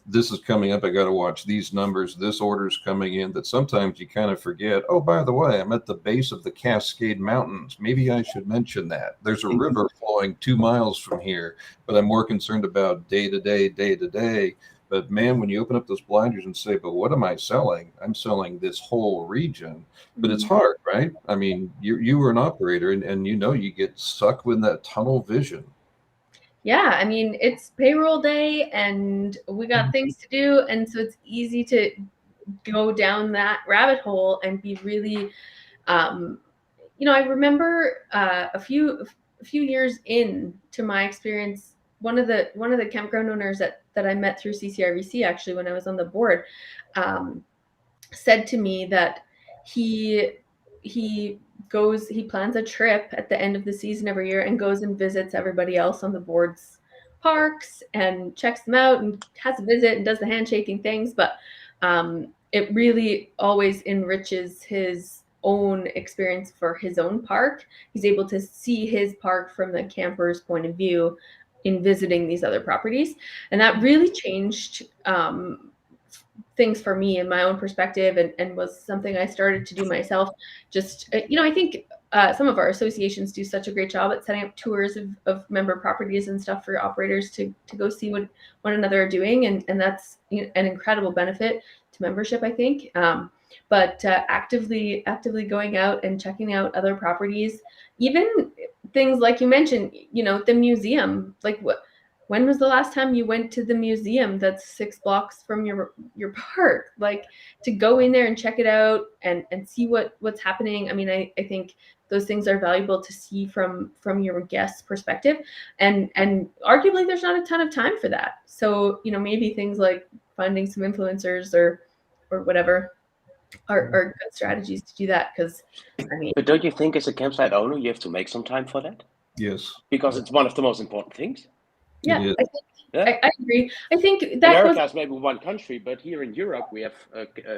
[SPEAKER 5] this is coming up. I got to watch these numbers. This order's coming in. That sometimes you kind of forget. Oh, by the way, I'm at the base of the Cascade Mountains. Maybe I should mention that. There's a river flowing 2 miles from here, but I'm more concerned about day to day. But man, when you open up those blinders and say, but what am I selling? I'm selling this whole region. But it's hard, right? I mean, you were an operator and you know you get stuck with that tunnel vision.
[SPEAKER 4] Yeah, I mean, it's payroll day and we got things to do. And so it's easy to go down that rabbit hole and be really, I remember a few years into my experience, one of the campground owners that I met through CCRVC, actually, when I was on the board, said to me that he plans a trip at the end of the season every year and goes and visits everybody else on the board's parks and checks them out and has a visit and does the handshaking things. But it really always enriches his own experience for his own park. He's able to see his park from the camper's point of view in visiting these other properties. And that really changed things for me in my own perspective and was something I started to do myself. Just, I think some of our associations do such a great job at setting up tours of member properties and stuff for operators to go see what one another are doing. And that's an incredible benefit to membership, I think. But actively going out and checking out other properties, even things like you mentioned, the museum, like when was the last time you went to the museum that's 6 blocks from your park? Like to go in there and check it out and see what's happening. I mean, I think those things are valuable to see from your guest's perspective. And arguably there's not a ton of time for that. So, maybe things like finding some influencers or whatever are good strategies to do that. Because
[SPEAKER 3] But don't you think as a campsite owner, you have to make some time for that?
[SPEAKER 5] Yes.
[SPEAKER 3] Because it's one of the most important things.
[SPEAKER 4] Yeah, I agree. I think that
[SPEAKER 3] America is maybe one country, but here in Europe, we have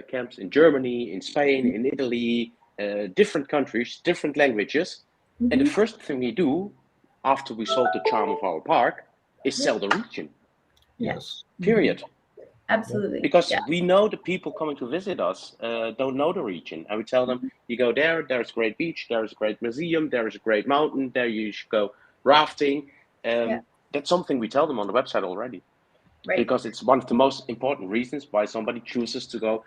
[SPEAKER 3] camps in Germany, in Spain, in Italy, different countries, different languages. Mm-hmm. And the first thing we do after we sold the charm of our park is sell the region.
[SPEAKER 5] Yes.
[SPEAKER 3] Period.
[SPEAKER 4] Absolutely.
[SPEAKER 3] Because we know the people coming to visit us don't know the region. And we tell them, you go there's a great beach, there's a great museum, there's a great mountain, there you should go rafting. That's something we tell them on the website already.
[SPEAKER 4] Right.
[SPEAKER 3] Because it's one of the most important reasons why somebody chooses to go.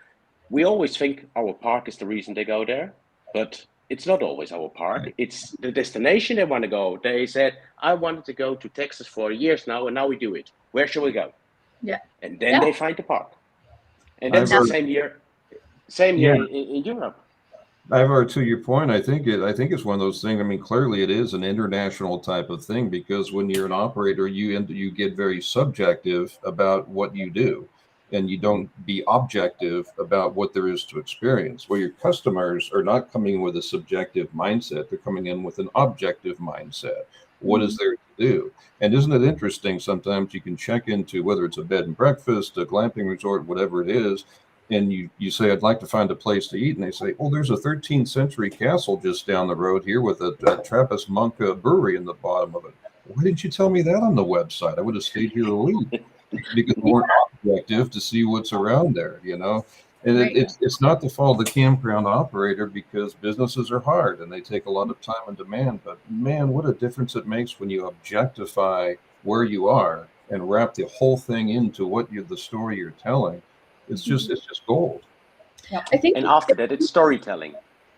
[SPEAKER 3] We always think our park is the reason they go there, but it's not always our park.
[SPEAKER 5] Right.
[SPEAKER 3] It's the destination they want to go. They said, I wanted to go to Texas for years now, and now we do it. Where shall we go?
[SPEAKER 4] Yeah.
[SPEAKER 3] And then they find the park. And that's
[SPEAKER 5] Ivar,
[SPEAKER 3] the same here in Europe.
[SPEAKER 5] Ivar, to your point, I think it's one of those things. I mean, clearly it is an international type of thing, because when you're an operator, you get very subjective about what you do, and you don't be objective about what there is to experience. Well, your customers are not coming with a subjective mindset; they're coming in with an objective mindset. What is there to do? And isn't it interesting? Sometimes you can check into whether it's a bed and breakfast, a glamping resort, whatever it is. And you say, I'd like to find a place to eat. And they say, oh, there's a 13th century castle just down the road here with a Trappist monk brewery in the bottom of it. Why didn't you tell me that on the website? I would have stayed here a week, because we weren't objective to see what's around there, you know? And it's not the fault of the campground operator, because businesses are hard and they take a lot of time and demand. But man, what a difference it makes when you objectify where you are and wrap the whole thing into the story you're telling. It's just gold.
[SPEAKER 4] I think,
[SPEAKER 3] and after that, it's storytelling.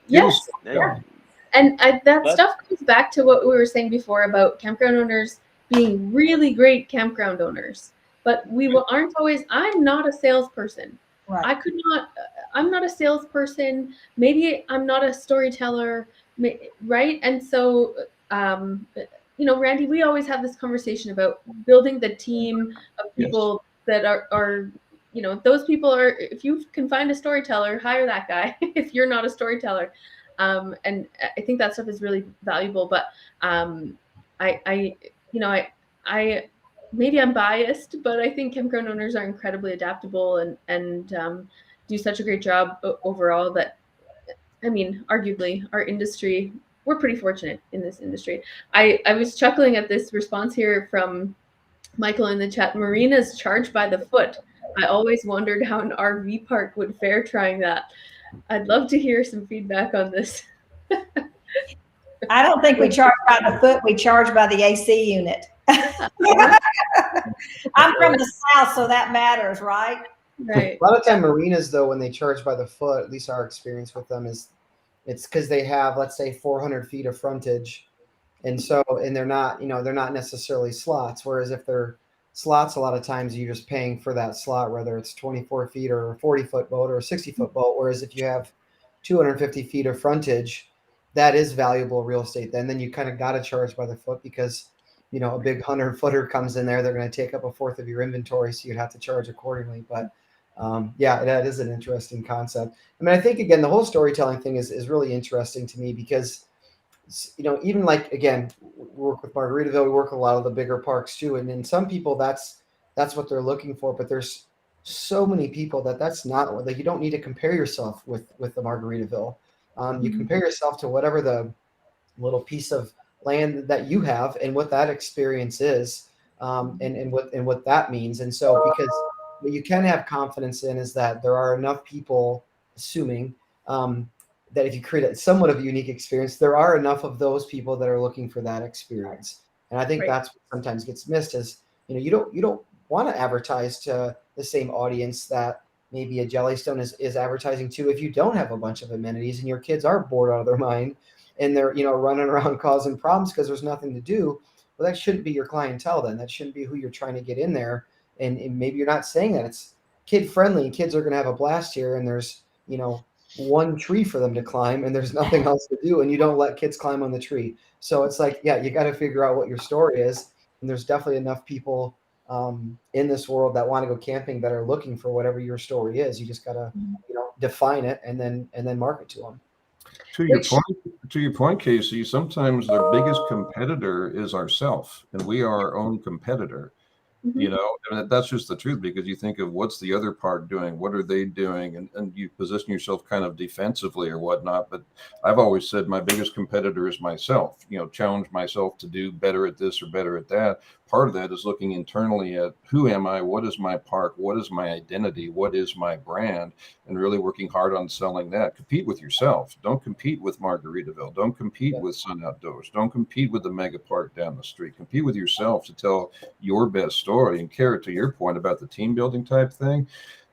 [SPEAKER 4] Yes, and that stuff goes back to what we were saying before about campground owners being really great campground owners. But aren't always. I'm not a salesperson. Right. I'm not a salesperson. Maybe I'm not a storyteller. Right. And so, Randy, we always have this conversation about building the team of people that are those people are, if you can find a storyteller, hire that guy if you're not a storyteller. And I think that stuff is really valuable, but I maybe I'm biased, but I think campground owners are incredibly adaptable and do such a great job overall that, I mean, arguably our industry, we're pretty fortunate in this industry. I was chuckling at this response here from Michael in the chat. Marinas charge by the foot. I always wondered how an RV park would fare trying that. I'd love to hear some feedback on this.
[SPEAKER 6] I don't think we charge by the foot. We charge by the AC unit. I'm from the South, so that matters, right?
[SPEAKER 4] Right.
[SPEAKER 7] A lot of time marinas, though, when they charge by the foot, at least our experience with them is it's because they have, let's say, 400 feet of frontage. And they're not necessarily slots. Whereas if they're slots, a lot of times you're just paying for that slot, whether it's 24 feet or a 40-foot boat or a 60-foot boat. Whereas if you have 250 feet of frontage, that is valuable real estate. Then you kind of got to charge by the foot, because, a big 100-footer comes in there, they're going to take up a fourth of your inventory, so you'd have to charge accordingly. But that is an interesting concept. I mean, I think, again, the whole storytelling thing is really interesting to me, because even like, again, we work with Margaritaville, we work with a lot of the bigger parks too. And in some people, that's what they're looking for. But there's so many people that's not, like, you don't need to compare yourself with the Margaritaville. You compare yourself to whatever the little piece of land that you have and what that experience is, and what that means. And so, because what you can have confidence in is that there are enough people, assuming, that if you create somewhat of a unique experience, there are enough of those people that are looking for that experience. And I think that's what sometimes gets missed is, you don't want to advertise to the same audience that maybe a Jellystone is advertising to if you don't have a bunch of amenities and your kids are bored out of their mind and they're, running around causing problems because there's nothing to do. Well, that shouldn't be your clientele then. That shouldn't be who you're trying to get in there. And maybe you're not saying that it's kid friendly and kids are going to have a blast here, and there's, one tree for them to climb and there's nothing else to do, and you don't let kids climb on the tree. So it's like, you got to figure out what your story is. And there's definitely enough people in this world that want to go camping that are looking for whatever your story is. You just got to, define it and then market to them.
[SPEAKER 5] To your point, Casey, sometimes the biggest competitor is ourself, and we are our own competitor. And that's just the truth, because you think of what's the other park doing, what are they doing, and you position yourself kind of defensively or whatnot. But I've always said my biggest competitor is myself. Challenge myself to do better at this or better at that. part of that is looking internally at who am I, what is my park, what is my identity, what is my brand, and really working hard on selling that. Compete with yourself. Don't compete with Margaritaville. Don't compete with Sun Outdoors. Don't compete with the mega park down the street. Compete with yourself to tell your best story. And Cara, to your point about the team building type thing,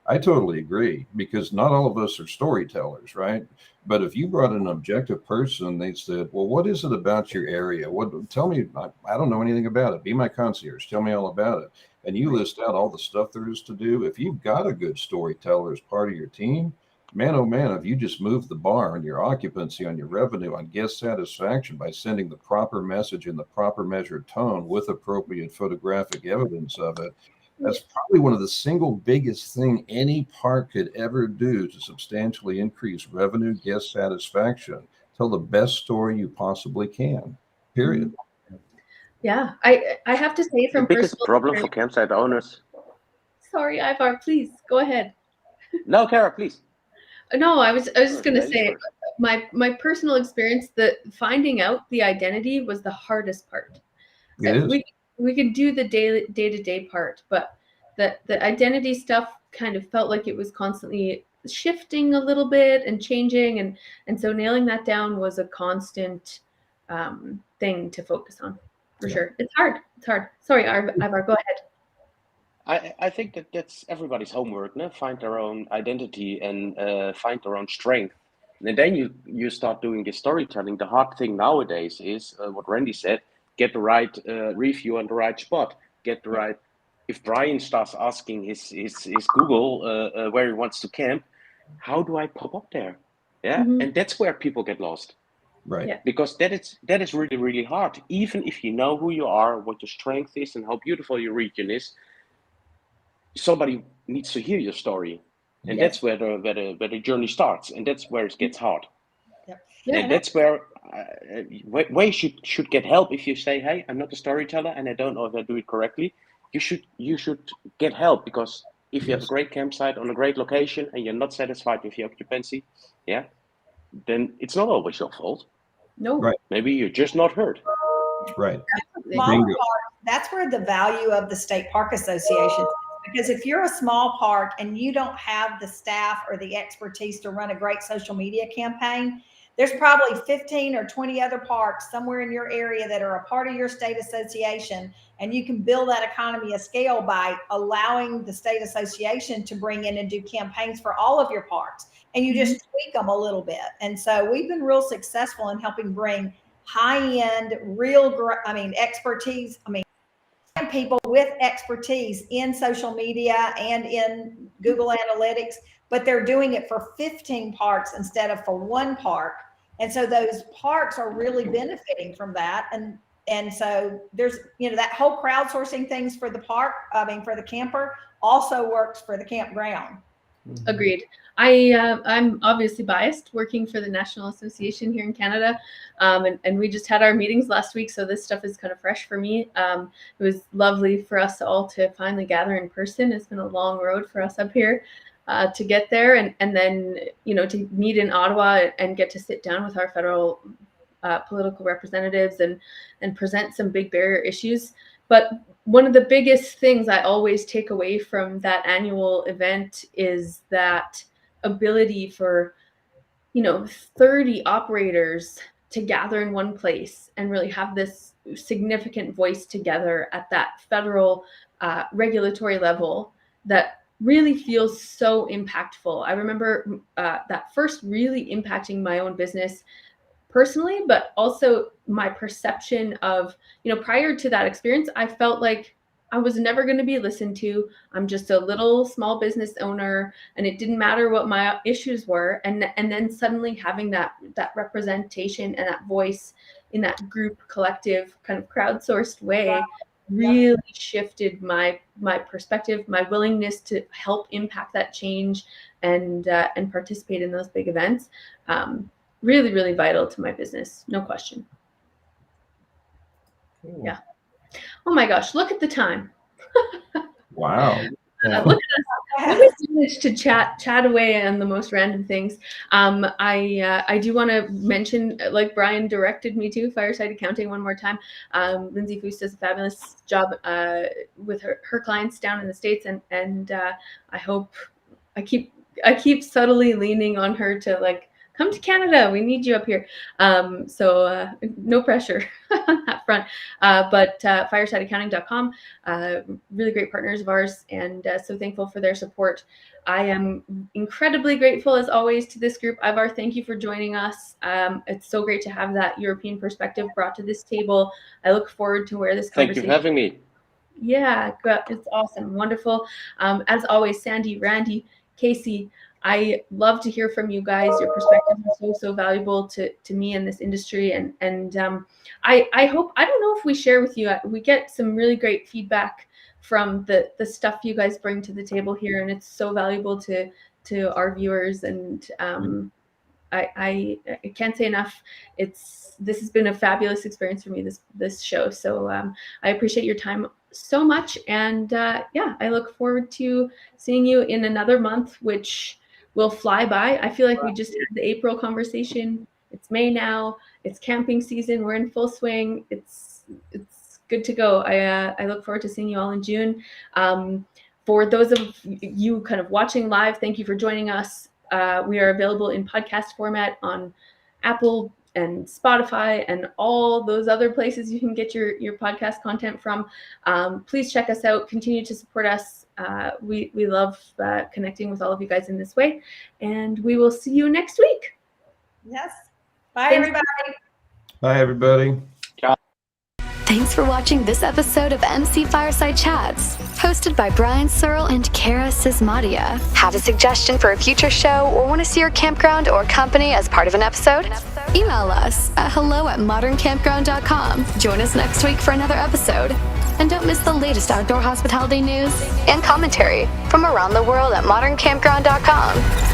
[SPEAKER 5] I totally agree, because not all of us are storytellers, right? But if you brought an objective person, they said, well, what is it about your area? Tell me, I don't know anything about it. Be my concierge. Tell me all about it. And you list out all the stuff there is to do. If you've got a good storyteller as part of your team, man, oh man, if you just move the bar on your occupancy, on your revenue, on guest satisfaction by sending the proper message in the proper measured tone with appropriate photographic evidence of it, that's probably one of the single biggest thing any park could ever do to substantially increase revenue, guest satisfaction. Tell the best story you possibly can, period.
[SPEAKER 4] Yeah, I have to say from
[SPEAKER 3] The biggest
[SPEAKER 4] personal
[SPEAKER 3] problem for
[SPEAKER 4] experience.
[SPEAKER 3] campsite owners.
[SPEAKER 4] Sorry, Ivar, please go ahead.
[SPEAKER 3] No, Cara, please.
[SPEAKER 4] No, I was just going to
[SPEAKER 3] Ladies
[SPEAKER 4] say
[SPEAKER 3] first.
[SPEAKER 4] my personal experience, that finding out the identity was the hardest part.
[SPEAKER 5] It is.
[SPEAKER 4] We could do the day-to-day part, but the identity stuff kind of felt like it was constantly shifting a little bit and changing, and so nailing that down was a constant thing to focus on, for sure. It's hard. Sorry, Ivar, go ahead.
[SPEAKER 3] I think that's everybody's homework, no? Find their own identity and find their own strength. And then you start doing the storytelling. The hard thing nowadays is what Randy said, get the right review on the right spot, get the right. If Brian starts asking his Google where he wants to camp, how do I pop up there? Yeah, and that's where people get lost.
[SPEAKER 5] Right.
[SPEAKER 4] Yeah.
[SPEAKER 3] Because that is really, really hard. Even if you know who you are, what your strength is, and how beautiful your region is, somebody needs to hear your story, and that's where the journey starts, and that's where it gets hard. And that's where you should get help. If you say, hey, I'm not a storyteller and I don't know if I do it correctly, you should get help, because if you have a great campsite on a great location and you're not satisfied with your occupancy, then it's not always your fault.
[SPEAKER 4] No.
[SPEAKER 5] Right.
[SPEAKER 3] Maybe you're just not heard.
[SPEAKER 5] Right.
[SPEAKER 6] Small park, that's where the value of the state park association. Because if you're a small park and you don't have the staff or the expertise to run a great social media campaign, there's probably 15 or 20 other parks somewhere in your area that are a part of your state association, and you can build that economy of scale by allowing the state association to bring in and do campaigns for all of your parks, and you just tweak them a little bit. And so we've been real successful in helping bring high-end, expertise. People with expertise in social media and in Google Analytics, but they're doing it for 15 parks instead of for one park. And so those parks are really benefiting from that. And so there's, that whole crowdsourcing things for the park, for the camper, also works for the campground.
[SPEAKER 4] Agreed. I'm obviously biased, working for the National Association here in Canada, and we just had our meetings last week, so this stuff is kind of fresh for me. It was lovely for us all to finally gather in person. It's been a long road for us up here to get there, and then to meet in Ottawa and get to sit down with our federal political representatives and present some big barrier issues. But one of the biggest things I always take away from that annual event is that ability for 30 operators to gather in one place and really have this significant voice together at that federal regulatory level that really feels so impactful. I remember that first really impacting my own business personally, but also my perception of, prior to that experience, I felt like I was never going to be listened to. I'm just a little small business owner, and it didn't matter what my issues were. And then suddenly having that representation and that voice in that group collective kind of crowdsourced way really shifted my perspective, my willingness to help impact that change and participate in those big events. Really, really vital to my business. No question.
[SPEAKER 7] Cool.
[SPEAKER 4] Yeah. Oh my gosh, look at the time.
[SPEAKER 5] Wow.
[SPEAKER 4] Look at us. always manage to chat away on the most random things. I do want to mention, like Brian directed me to, Fireside Accounting one more time. Lindsay Foos does a fabulous job with her clients down in the States, and I hope I keep subtly leaning on her to like, come to Canada. We need you up here. So no pressure on that front. But firesideaccounting.com, really great partners of ours, and so thankful for their support. I am incredibly grateful, as always, to this group. Ivar, thank you for joining us. It's so great to have that European perspective brought to this table. I look forward to where this conversation.
[SPEAKER 3] Thank you for having me.
[SPEAKER 4] Yeah, it's awesome. Wonderful. As always, Sandy, Randy, Casey, I love to hear from you guys. Your perspectives are so valuable to me in this industry. And I hope, I don't know if we share with you, we get some really great feedback from the stuff you guys bring to the table here. And it's so valuable to our viewers. And I can't say enough. This has been a fabulous experience for me, this show. So I appreciate your time so much. And yeah, I look forward to seeing you in another month, which will fly by. I feel like we just had the April conversation. It's May now. It's camping season. We're in full swing. It's good to go. I look forward to seeing you all in June. For those of you kind of watching live, thank you for joining us. We are available in podcast format on Apple and Spotify and all those other places you can get your podcast content from. Please check us out. Continue to support us. We love connecting with all of you guys in this way. And we will see you next week.
[SPEAKER 6] Yes. Bye, everybody.
[SPEAKER 5] Bye, everybody.
[SPEAKER 1] Thanks for watching this episode of MC Fireside Chats, hosted by Brian Searl and Cara Csizmadia. Have a suggestion for a future show or want to see your campground or company as part of an episode? Email us at hello@moderncampground.com. Join us next week for another episode. And don't miss the latest outdoor hospitality news and commentary from around the world at moderncampground.com.